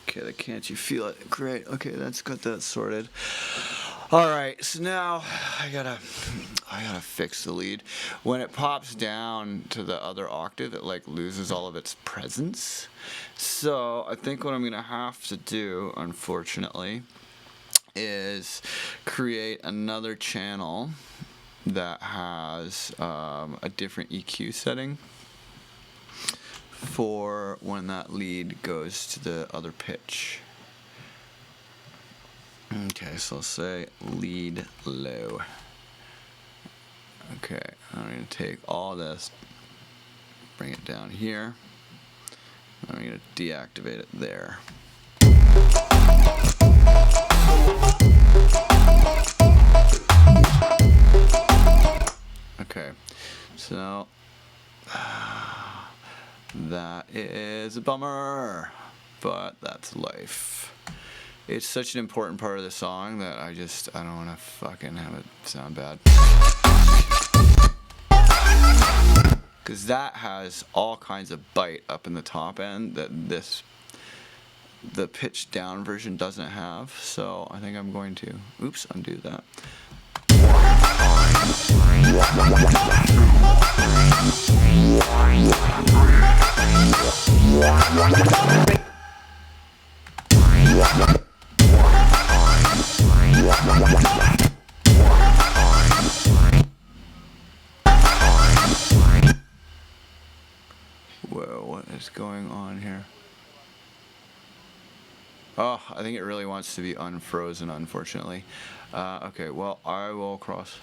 Okay, can't you feel it? Great. Okay, that's got that sorted. All right, so now I gotta fix the lead. When it pops down to the other octave, it like loses all of its presence. So I think what I'm gonna have to do, unfortunately, is create another channel that has a different EQ setting for when that lead goes to the other pitch. Okay, so let's say lead low. Okay, I'm going to take all this, bring it down here, I'm going to deactivate it there. Okay, so that is a bummer, but that's life. It's such an important part of the song that I don't want to fucking have it sound bad. Because that has all kinds of bite up in the top end that the pitch down version doesn't have. So I think I'm going to, undo that. is going on here? Oh, I think it really wants to be unfrozen, unfortunately. Okay, well, I will cross.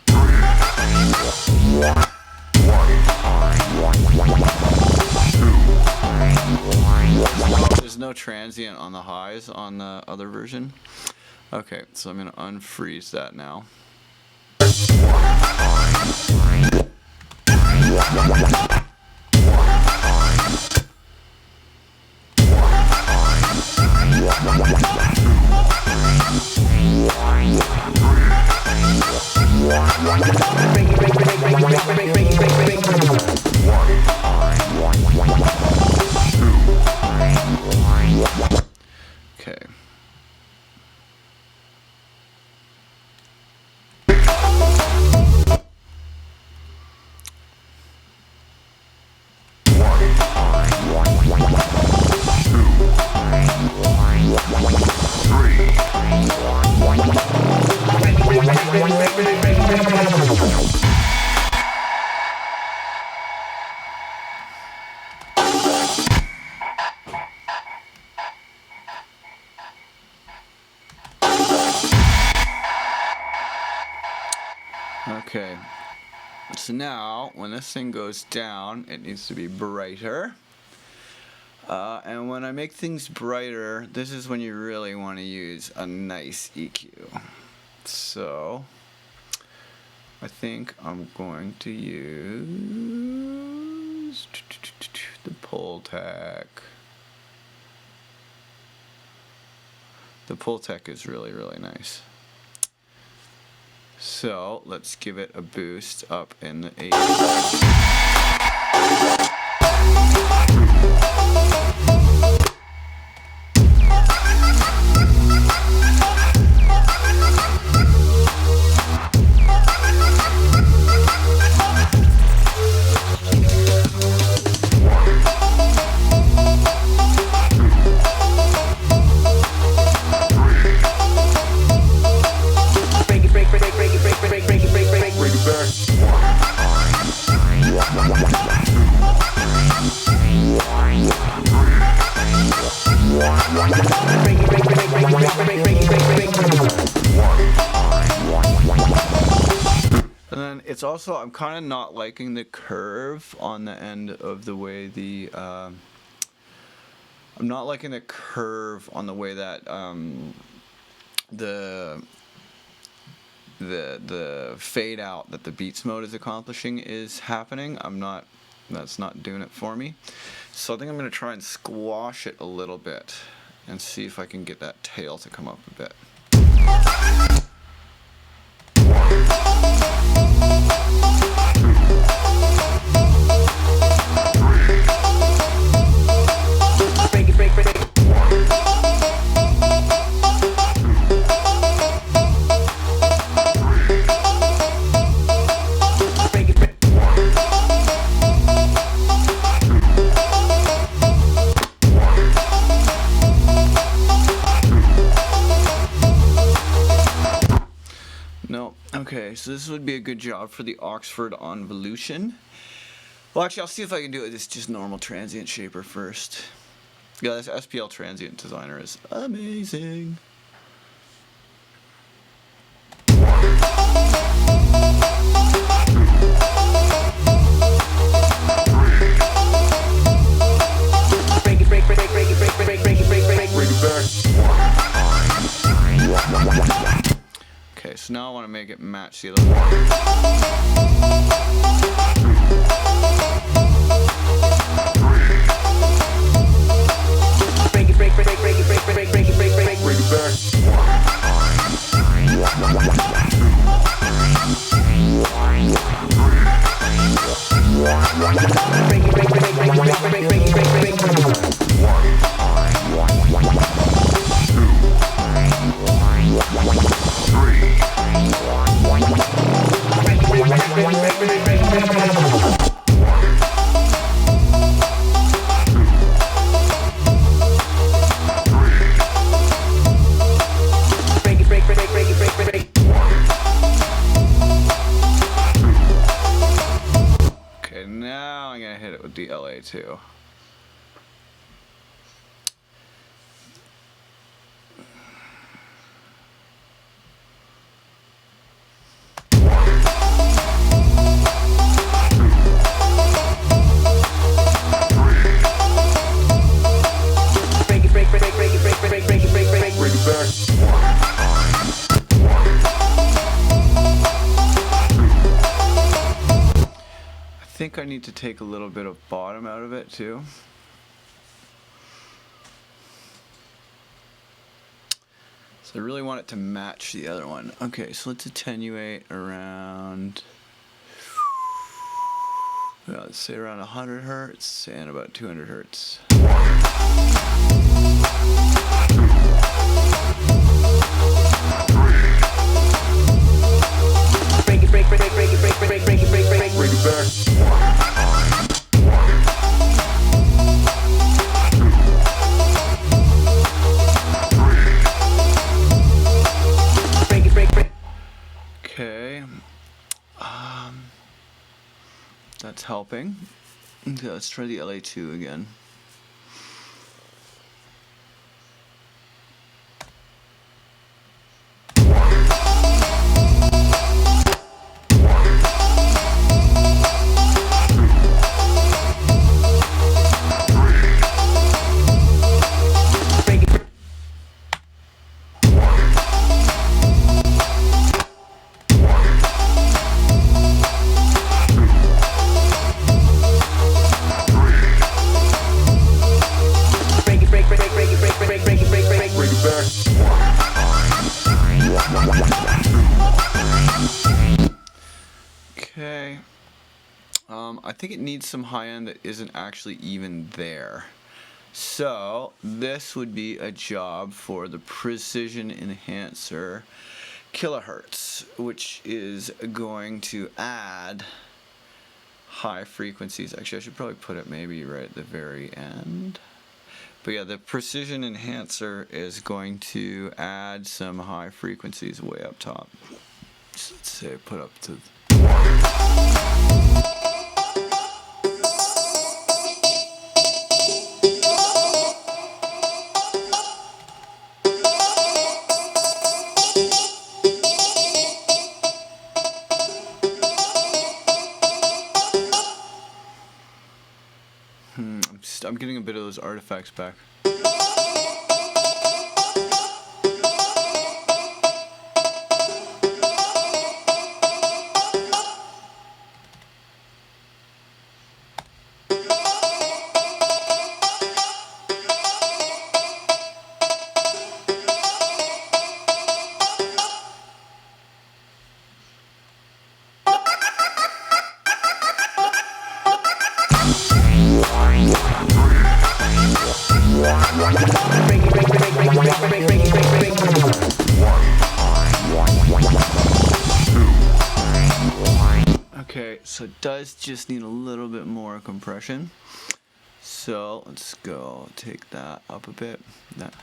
There's no transient on the highs on the other version. Okay, so I'm gonna unfreeze that now. Okay. Okay, so now when this thing goes down, it needs to be brighter. And when I make things brighter, this is when you really want to use a nice EQ. So I think I'm going to use the Pultec. The Pultec is really, really nice. So let's give it a boost up in the 8. And then it's also, I'm kind of not liking the curve on the end of the way the, I'm not liking the curve on the way that the fade out that the Beats mode is accomplishing is happening. That's not doing it for me. So I think I'm going to try and squash it a little bit and see if I can get that tail to come up a bit. No. Okay, so this would be a good job for the Oxford Convolution. Well, actually, I'll see if I can do it with just normal transient shaper first. Yeah, this SPL transient designer is amazing. Okay, so now I want to make it match the other Okay, now I'm gonna hit it with the LA2. I need to take a little bit of bottom out of it too. So I really want it to match the other one. Okay, so let's attenuate around, well, let's say around 100 hertz and about 200 hertz. Break it, break it, break it, break it, break it, break it, break it, break it, break it back. Okay, that's helping. Okay, let's try the LA2 again. Okay, I think it needs some high end that isn't actually even there. So this would be a job for the precision enhancer kilohertz, which is going to add high frequencies. Actually, I should probably put it maybe right at the very end. But yeah, the precision enhancer is going to add some high frequencies way up top. So let's say put up to I'm getting a bit of those artifacts back. Okay, so it does just need a little bit more compression. So let's go take that up a bit. That.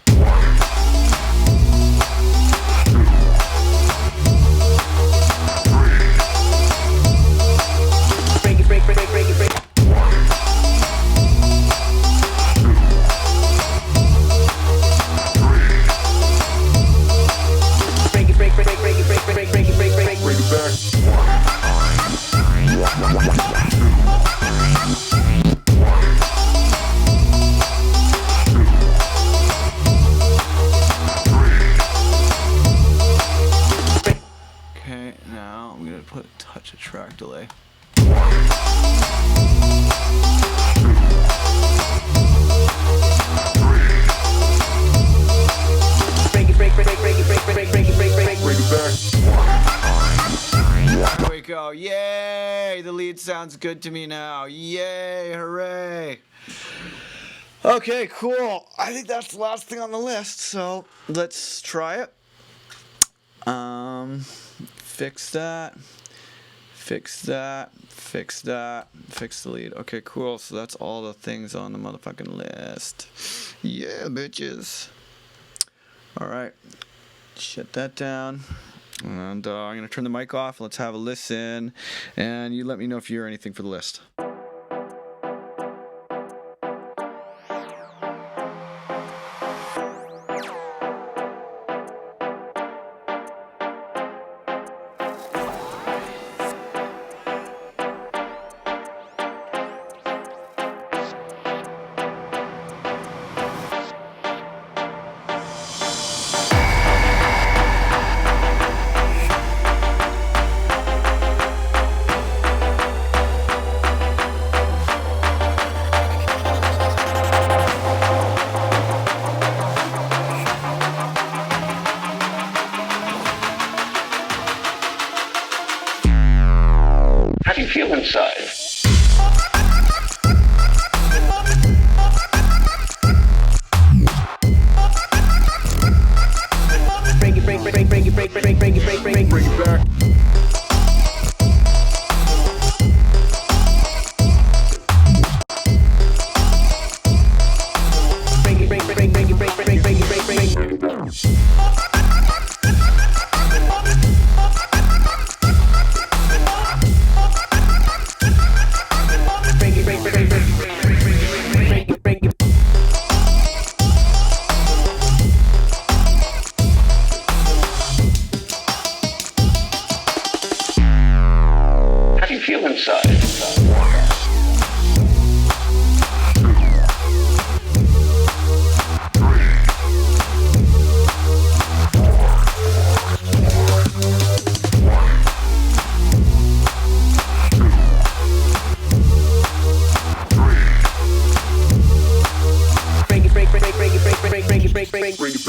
Break it, break, break, break, break it, break it. Break it, break, break, break, break it, break, break, break it, break, break, break it back. Okay, now I'm gonna put a touch of track delay. Break it, break, break, break, break it, break, break, break it, break, break, break it back. There we go. Yay! The lead sounds good to me now. Yay! Hooray! Okay, cool. I think that's the last thing on the list, so let's try it. Fix that. Fix that. Fix that. Fix the lead. Okay, cool. So that's all the things on the motherfucking list. Yeah, bitches. Alright. Shut that down. And I'm going to turn the mic off. Let's have a listen. And you let me know if you hear anything for the list.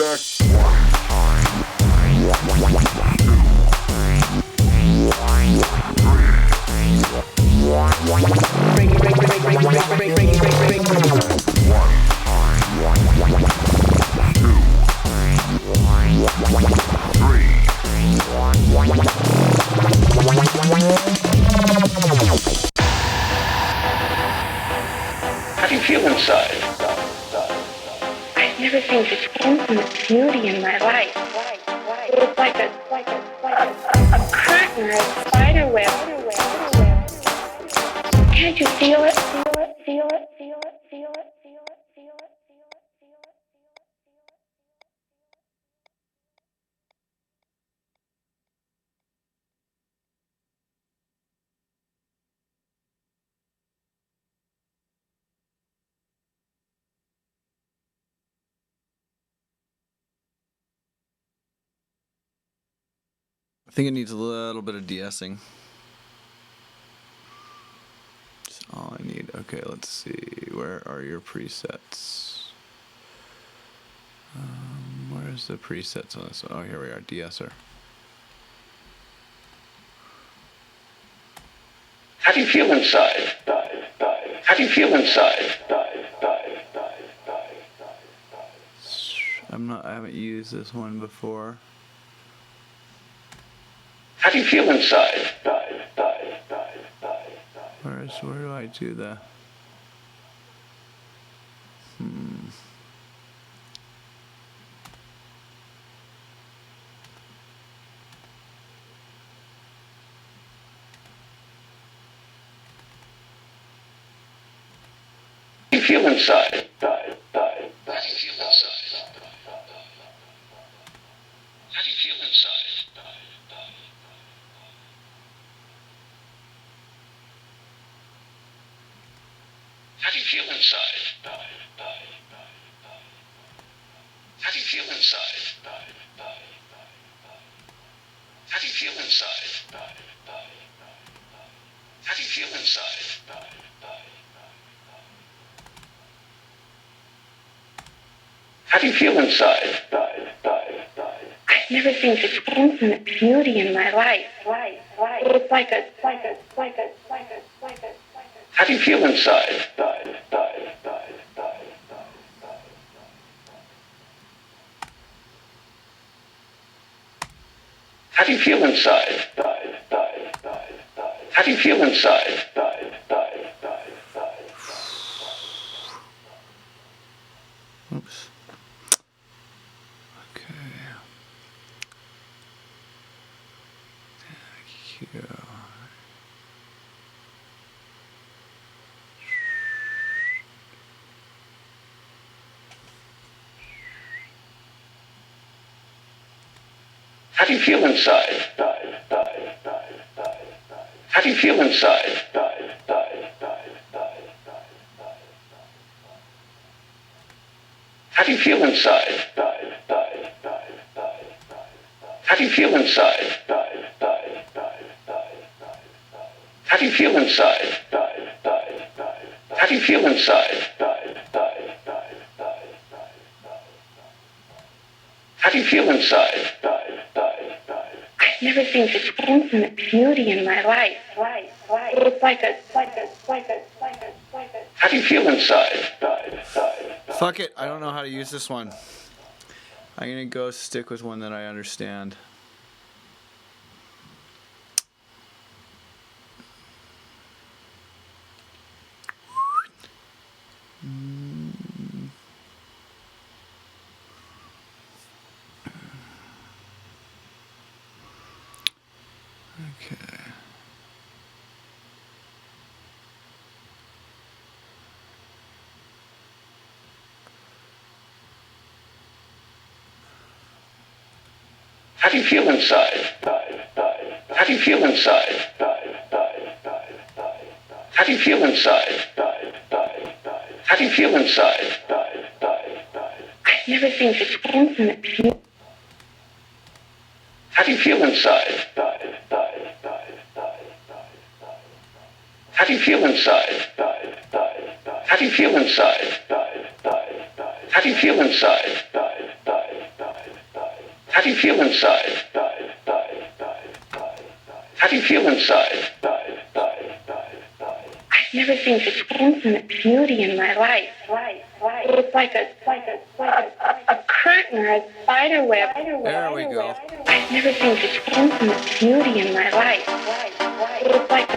How do you feel inside? I've never seen such infinite beauty in my life. It's like a curtain or a spider web. Can't you feel it? Feel it? Feel it? Feel it? Feel it? Feel it? Feel it? Feel it? Feel it? I think it needs a little bit of de-essing. That's all I need. Okay, let's see. Where are your presets? Where's the presets on this? Oh, here we are. De-esser. How do you feel inside? How do you feel inside? I haven't used this one before. How do you feel inside? Where do I do the? How do you feel inside? How do you feel inside? How do you feel inside? How do you feel inside? How do you feel inside? How do you feel inside? How do you feel inside? How do you feel inside? I've never seen such infinite beauty in my life. It's like a. How do you feel inside? How do you feel inside? How do you feel inside? Oops. Okay. Thank you. How do you feel inside? How do you feel inside? How do you feel inside? How do you feel inside? How do you feel inside? How do you feel inside? How do you feel inside? I've never seen such infinite beauty in my life. It's like a. How do you feel inside? Fuck it. I don't know how to use this one. I'm gonna go stick with one that I understand. Okay. How do you feel inside? How do you feel inside? How do you feel inside? How do you feel inside? I've never seen such infinite beauty. How do you feel inside? How do you feel inside? How do you feel inside? How do you feel inside? How do you feel inside? How do you feel inside? I've never seen such infinite beauty in my life. It's like a curtain or a spider web. There we go. I've never seen such infinite beauty in my life. It's like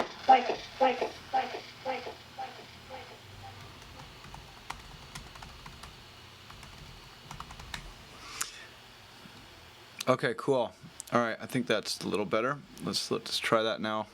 Okay, cool. All right, I think that's a little better. Let's try that now.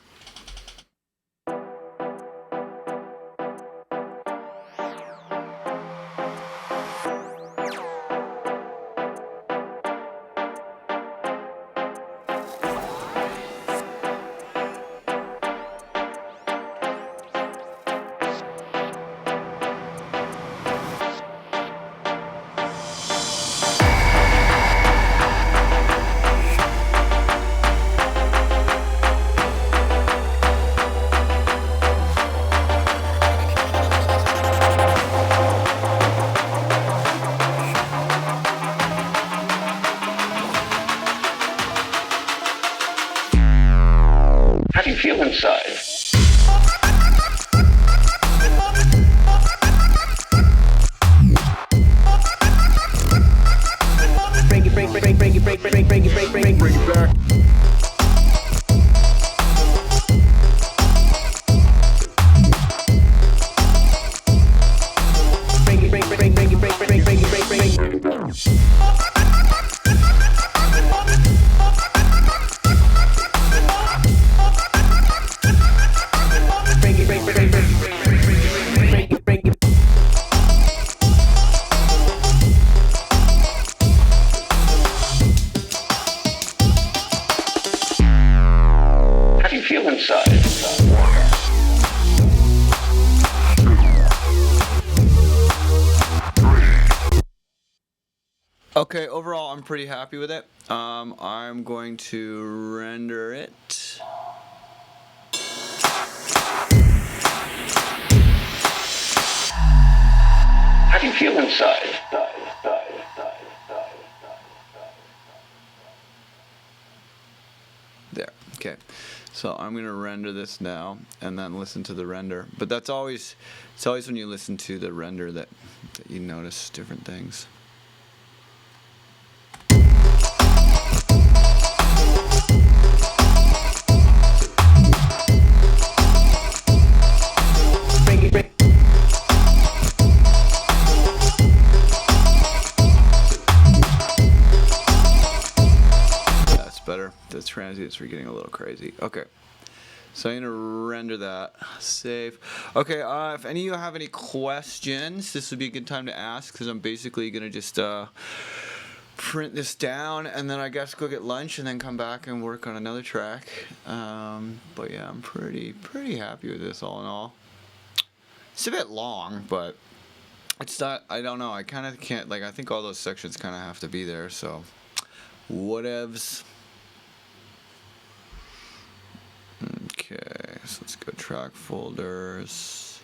How do you feel inside? Bring it back. How do you feel inside? Okay, overall, I'm pretty happy with it. I'm going to render it. How do you feel inside? There. Okay. So I'm going to render this now and then listen to the render. But it's always when you listen to the render that you notice different things. That's better. The transients were getting a little crazy. Okay. So I'm going to render that. Save. Okay, if any of you have any questions, this would be a good time to ask because I'm basically going to just print this down and then I guess go get lunch and then come back and work on another track. But yeah, I'm pretty happy with this all in all. It's a bit long, but it's not, I don't know, I kind of can't, like, I think all those sections kind of have to be there, so whatevs. Okay, so let's go track folders.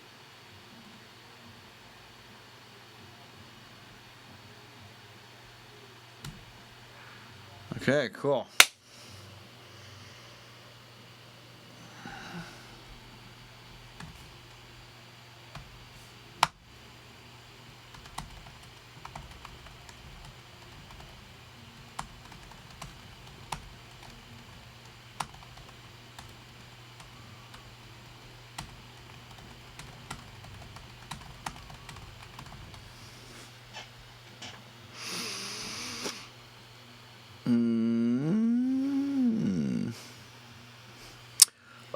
Okay, cool.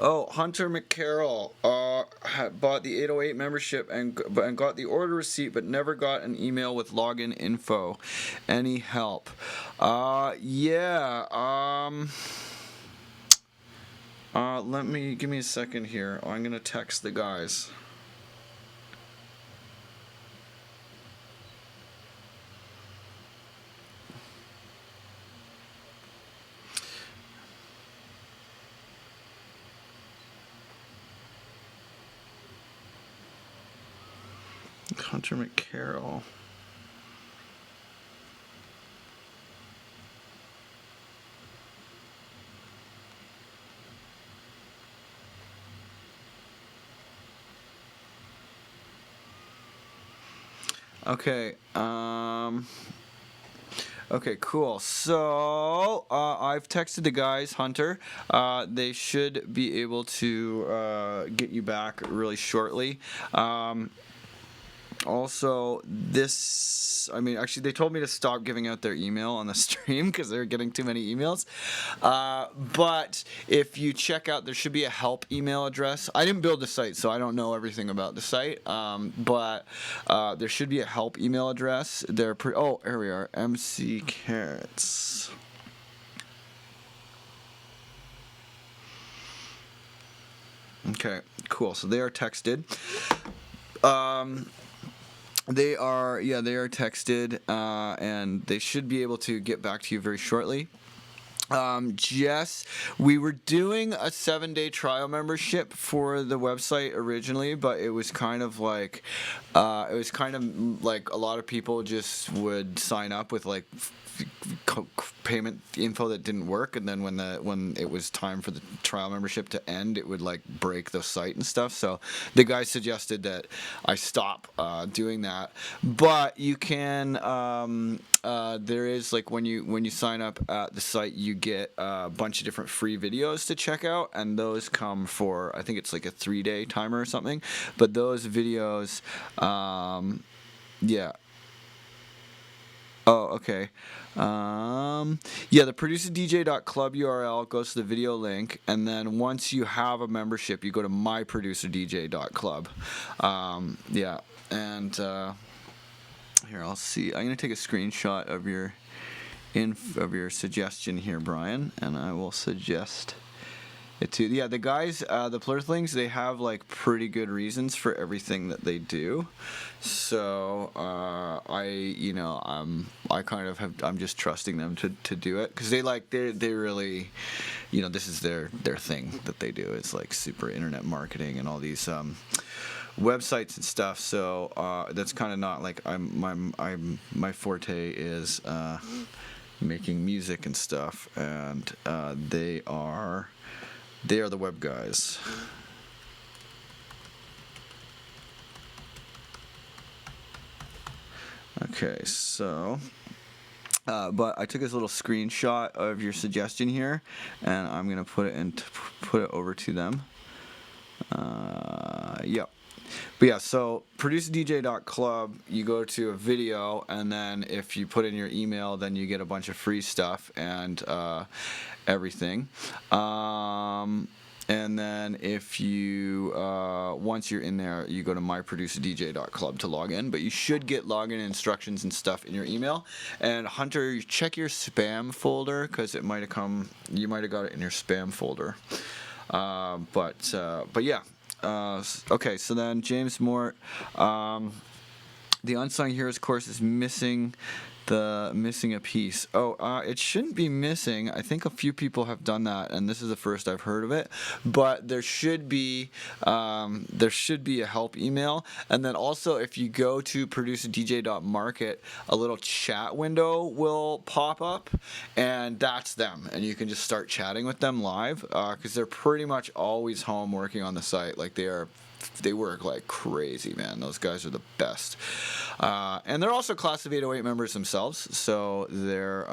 Oh, Hunter McCarroll had bought the 808 membership and got the order receipt, but never got an email with login info. Any help? Yeah. Give me a second here. I'm gonna text the guys. Hunter McCarroll. Okay. Okay, cool. So I've texted the guys, Hunter. They should be able to get you back really shortly. Also, actually, they told me to stop giving out their email on the stream because they're getting too many emails. But if you check out, there should be a help email address. I didn't build the site, so I don't know everything about the site. But there should be a help email address. Here we are. MC Carrots. Okay, cool. So they are texted. They are texted, and they should be able to get back to you very shortly. Jess, we were doing a 7-day trial membership for the website originally, but it was kind of like a lot of people just would sign up with like payment info that didn't work, and then when it was time for the trial membership to end, it would like break the site and stuff. So the guy suggested that I stop doing that. But you can there is like when you sign up at the site, you get a bunch of different free videos to check out, and those come for, I think it's like a 3-day timer or something. But those videos, yeah. Oh, okay. The producerdj.club URL goes to the video link, and then once you have a membership, you go to myproducerdj.club. And here, I'll see. I'm gonna take a screenshot of your suggestion here, Brian, and I will suggest it to. Yeah, the guys, the Plurthlings, they have like pretty good reasons for everything that they do. So I'm just trusting them to do it, because they really, this is their thing that they do. It's like super internet marketing and all these websites and stuff. So that's kind of not like my forte is making music and stuff, and they are the web guys. Okay, so but I took this little screenshot of your suggestion here, and I'm gonna put it over to them. Yep. But yeah, so producerdj.club, you go to a video, and then if you put in your email, then you get a bunch of free stuff and everything. And then if you, once you're in there, you go to myproducerdj.club to log in. But you should get login instructions and stuff in your email. And Hunter, check your spam folder, because it might have come, you might have got it in your spam folder. But yeah. Okay, so then James Mort, the Unsung Heroes course is missing a piece. It shouldn't be missing. I think a few people have done that, and this is the first I've heard of it. But there should be a help email, and then also if you go to producerdj.market, a little chat window will pop up, and that's them, and you can just start chatting with them live, because they're pretty much always home working on the site. Like they work like crazy, man. Those guys are the best. And they're also Class of 808 members themselves, so they're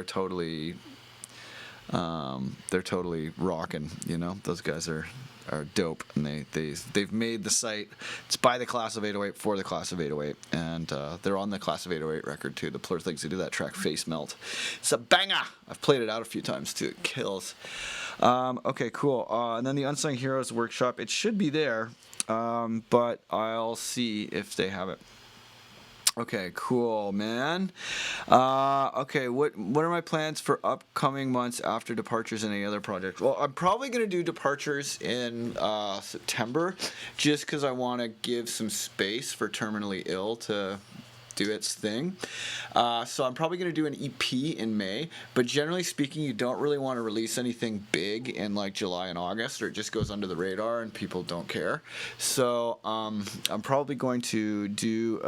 totally rocking. Those guys are dope, and they've made the site. It's by the Class of 808 for the Class of 808, and they're on the Class of 808 record too. The Plurthlings, they do that track Face Melt. It's a banger. I've played it out a few times too. It kills. Okay, cool. And then the Unsung Heroes workshop, it should be there, but I'll see if they have it. Okay, cool, man. Okay, what are my plans for upcoming months after Departures and any other projects? Well, I'm probably going to do Departures in September, just because I want to give some space for Terminally Ill to do its thing. So I'm probably going to do an EP in May, but generally speaking, you don't really want to release anything big in like July and August, or it just goes under the radar and people don't care. So I'm probably going to do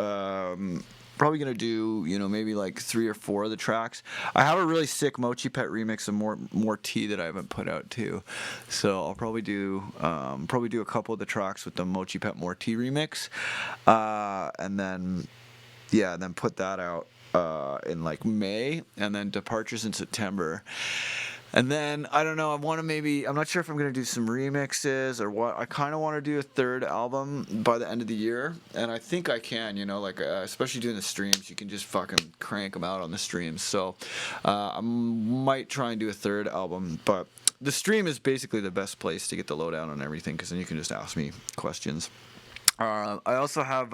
probably gonna do, you know, maybe like 3 or 4 of the tracks. I have a really sick Mochi Pet remix of more tea that I haven't put out too, so I'll probably do a couple of the tracks with the Mochi Pet More Tea remix, and then put that out in like May, and then Departures in September. And then, I don't know, I'm not sure if I'm going to do some remixes or what. I kind of want to do a third album by the end of the year. And I think I can, you know, like, especially doing the streams, you can just fucking crank them out on the streams. So, I might try and do a third album. But the stream is basically the best place to get the lowdown on everything, because then you can just ask me questions. I also have,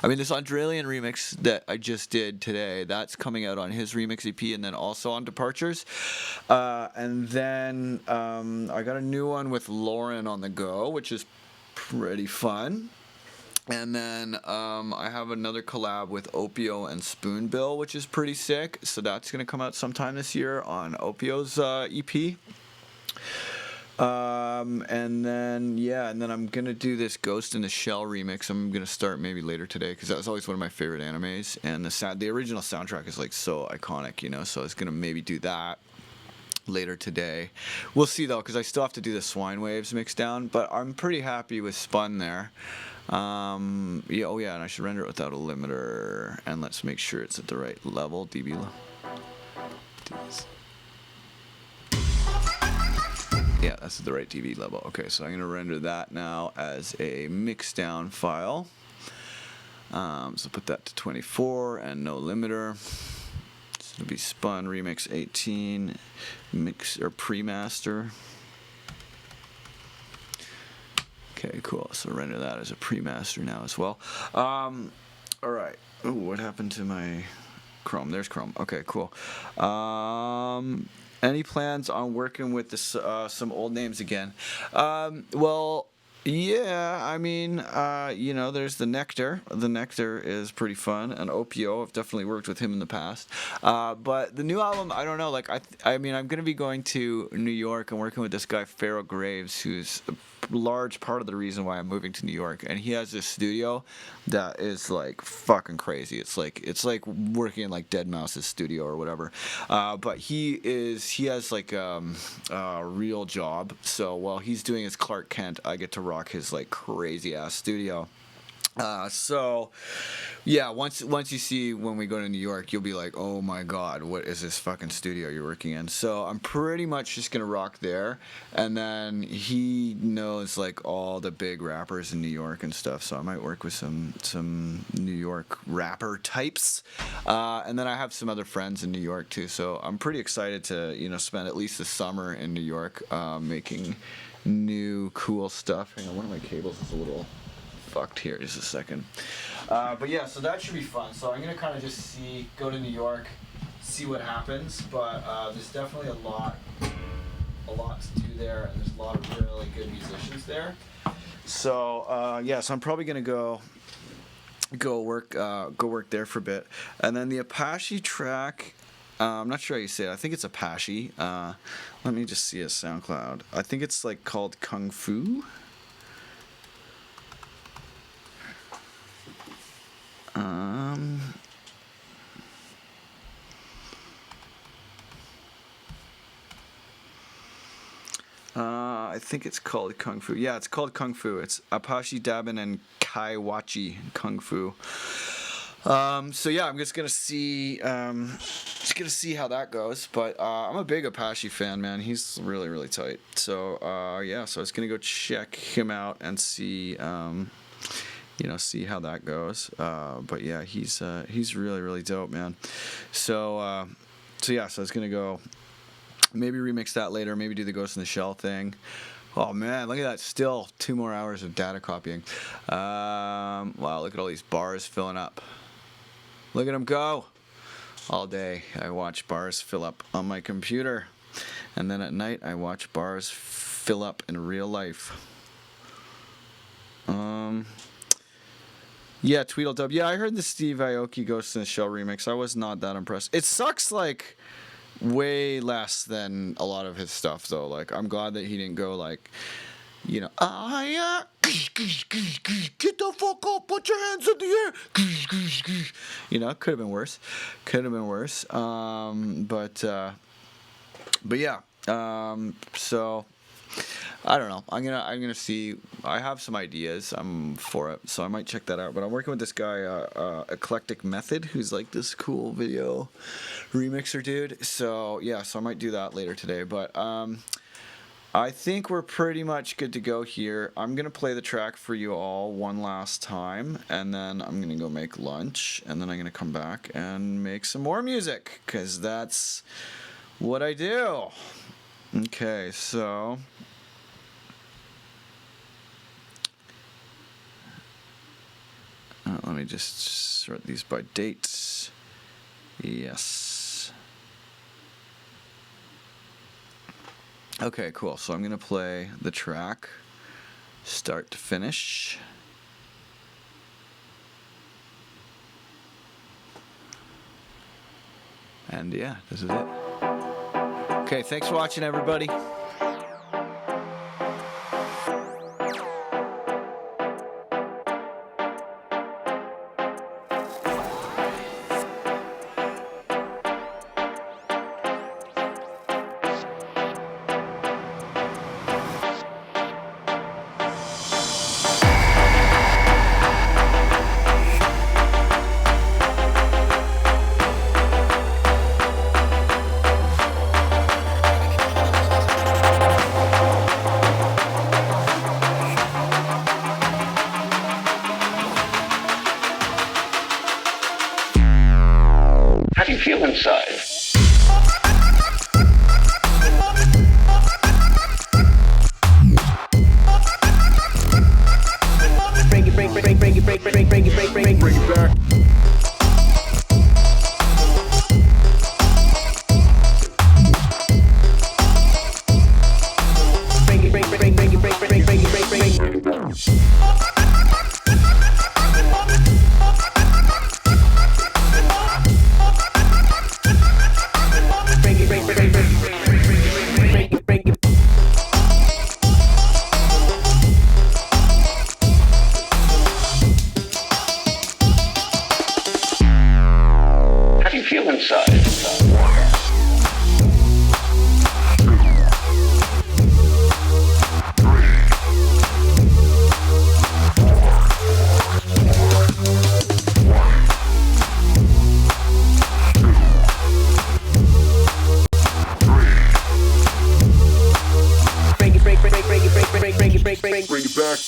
this Australian remix that I just did today, that's coming out on his remix EP and then also on Departures. And then I got a new one with Lauren on the go, which is pretty fun. And then I have another collab with Opio and Spoonbill, which is pretty sick. So that's going to come out sometime this year on Opio's EP. And then I'm gonna do this Ghost in the Shell remix. I'm gonna start maybe later today, because that was always one of my favorite animes, and the original soundtrack is like so iconic, you know. So I was gonna maybe do that later today. We'll see though, because I still have to do the Swine Waves mix down, but I'm pretty happy with Spun there. And I should render it without a limiter, and let's make sure it's at the right level. dB level. Yeah, that's the right dB level. Okay, so I'm going to render that now as a mixdown file. So put that to 24 and no limiter. So it'll be Spun Remix 18 mix or pre-master. Okay, cool. So render that as a pre-master now as well. All right. Ooh, what happened to my Chrome? There's Chrome. Okay, cool. Any plans on working with this, some old names again? Well, yeah, I mean, there's the Nectar. The Nectar is pretty fun, and Opio, I've definitely worked with him in the past. But the new album, I don't know, like, I'm going to be going to New York and working with this guy, Pharaoh Graves, who's a large part of the reason why I'm moving to New York. And he has this studio that is, like, fucking crazy. It's like working in, like, Deadmau5's studio or whatever. But he has, like, a real job. So while he's doing his Clark Kent, I get to rock his, like, crazy-ass studio. So, yeah, once you see when we go to New York, you'll be like, oh my god, what is this fucking studio you're working in? So I'm pretty much just going to rock there. And then he knows, like, all the big rappers in New York and stuff, so I might work with some New York rapper types. And then I have some other friends in New York, too, so I'm pretty excited to, spend at least the summer in New York making new, cool stuff. Hang on, one of my cables is a little fucked here, just a second. But yeah, so that should be fun. So I'm gonna kind of just go to New York, see what happens. But there's definitely a lot to do there, and there's a lot of really good musicians there. So so I'm probably gonna go work there for a bit, and then the Apache track. I'm not sure how you say it. I think it's Apache. Let me just see a SoundCloud. I think it's like called Kung Fu. I think it's called Kung Fu. Yeah, it's called Kung Fu. It's Apache, Dabin, and Kaiwachi Kung Fu. So yeah, I'm just gonna see how that goes. But I'm a big Apache fan, man. He's really, really tight. So so I was gonna go check him out and see see how that goes. But yeah, he's really, really dope, man. So I was gonna go maybe remix that later, maybe do the Ghost in the Shell thing. Oh man, look at that, still 2 more hours of data copying. Wow, look at all these bars filling up. Look at them go. All day I watch bars fill up on my computer, and then at night I watch bars fill up in real life. Yeah, Tweedledub. Yeah, I heard the Steve Aoki Ghost in the Shell remix. I was not that impressed. It sucks, like, way less than a lot of his stuff, though. Like, I'm glad that he didn't go, like, you know, get the fuck up, put your hands in the air. You know, could have been worse. Could have been worse. But yeah. So I don't know. I'm gonna see. I have some ideas. I'm for it, so I might check that out. But I'm working with this guy, Eclectic Method, who's like this cool video remixer dude. So yeah, so I might do that later today. But I think we're pretty much good to go here. I'm gonna play the track for you all one last time, and then I'm gonna go make lunch, and then I'm gonna come back and make some more music, cause that's what I do. Okay, so let me just sort these by dates. Yes. Okay, cool. So I'm going to play the track start to finish. And yeah, this is it. Okay, thanks for watching, everybody. How do you feel inside? Bring it back. How do you feel inside? Bring it back.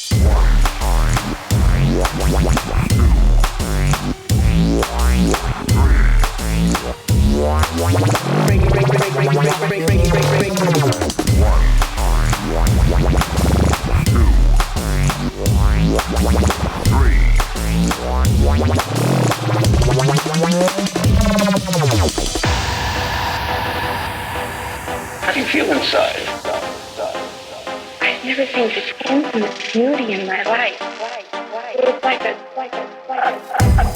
How do you feel inside? I've never seen such infinite beauty in my life. It's like a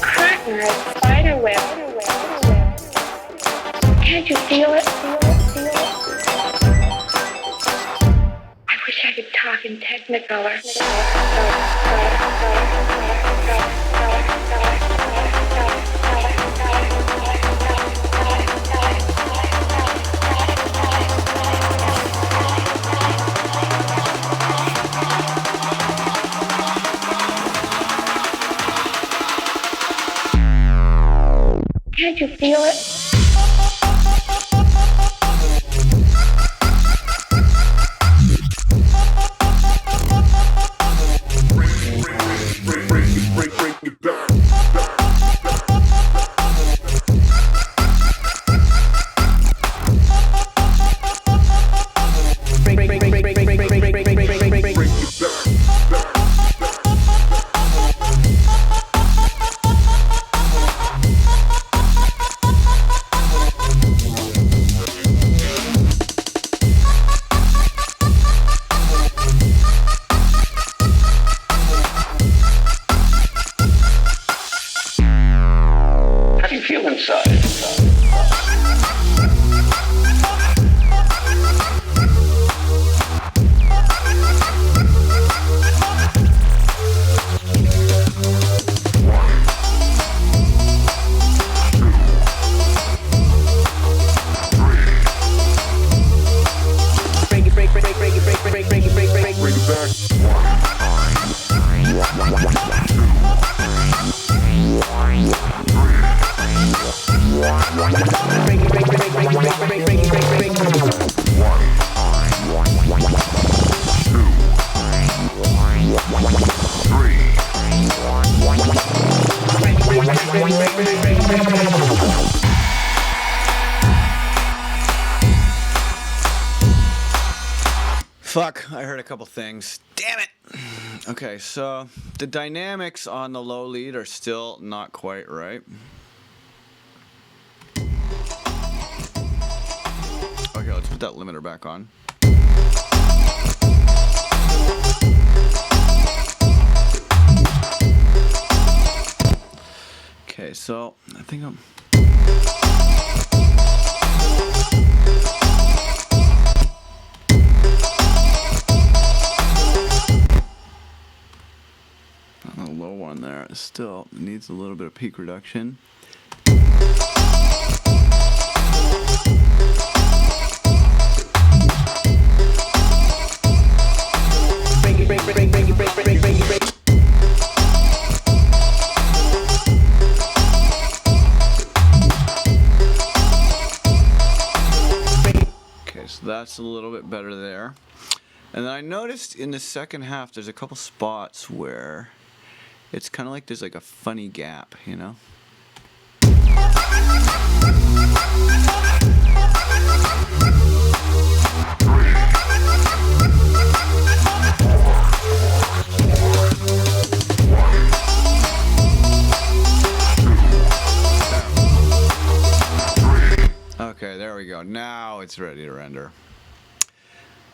curtain or a spider web. Can't you feel it? I wish I could talk in Technicolor. Can't you feel it? Bring it back. Fuck, I heard a couple things. Damn it! Okay, so the dynamics on the low lead are still not quite right. Okay, let's put that limiter back on. Okay, so I think I'm... on the low one there, it still needs a little bit of peak reduction. Okay, so that's a little bit better there. And then I noticed in the second half there's a couple spots where it's kind of like there's like a funny gap, you know? Okay, there we go. Now it's ready to render.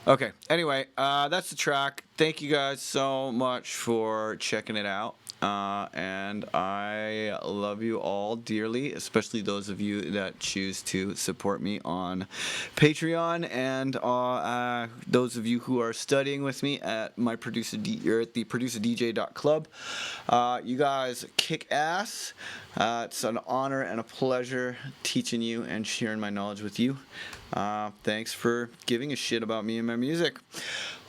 Okay, anyway, that's the track. Thank you guys so much for checking it out. And I love you all dearly, especially those of you that choose to support me on Patreon, and those of you who are studying with me at my or at the producerdj.club. You guys kick ass. It's an honor and a pleasure teaching you and sharing my knowledge with you. Thanks for giving a shit about me and my music.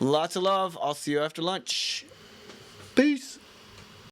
Lots of love. I'll see you after lunch. Peace.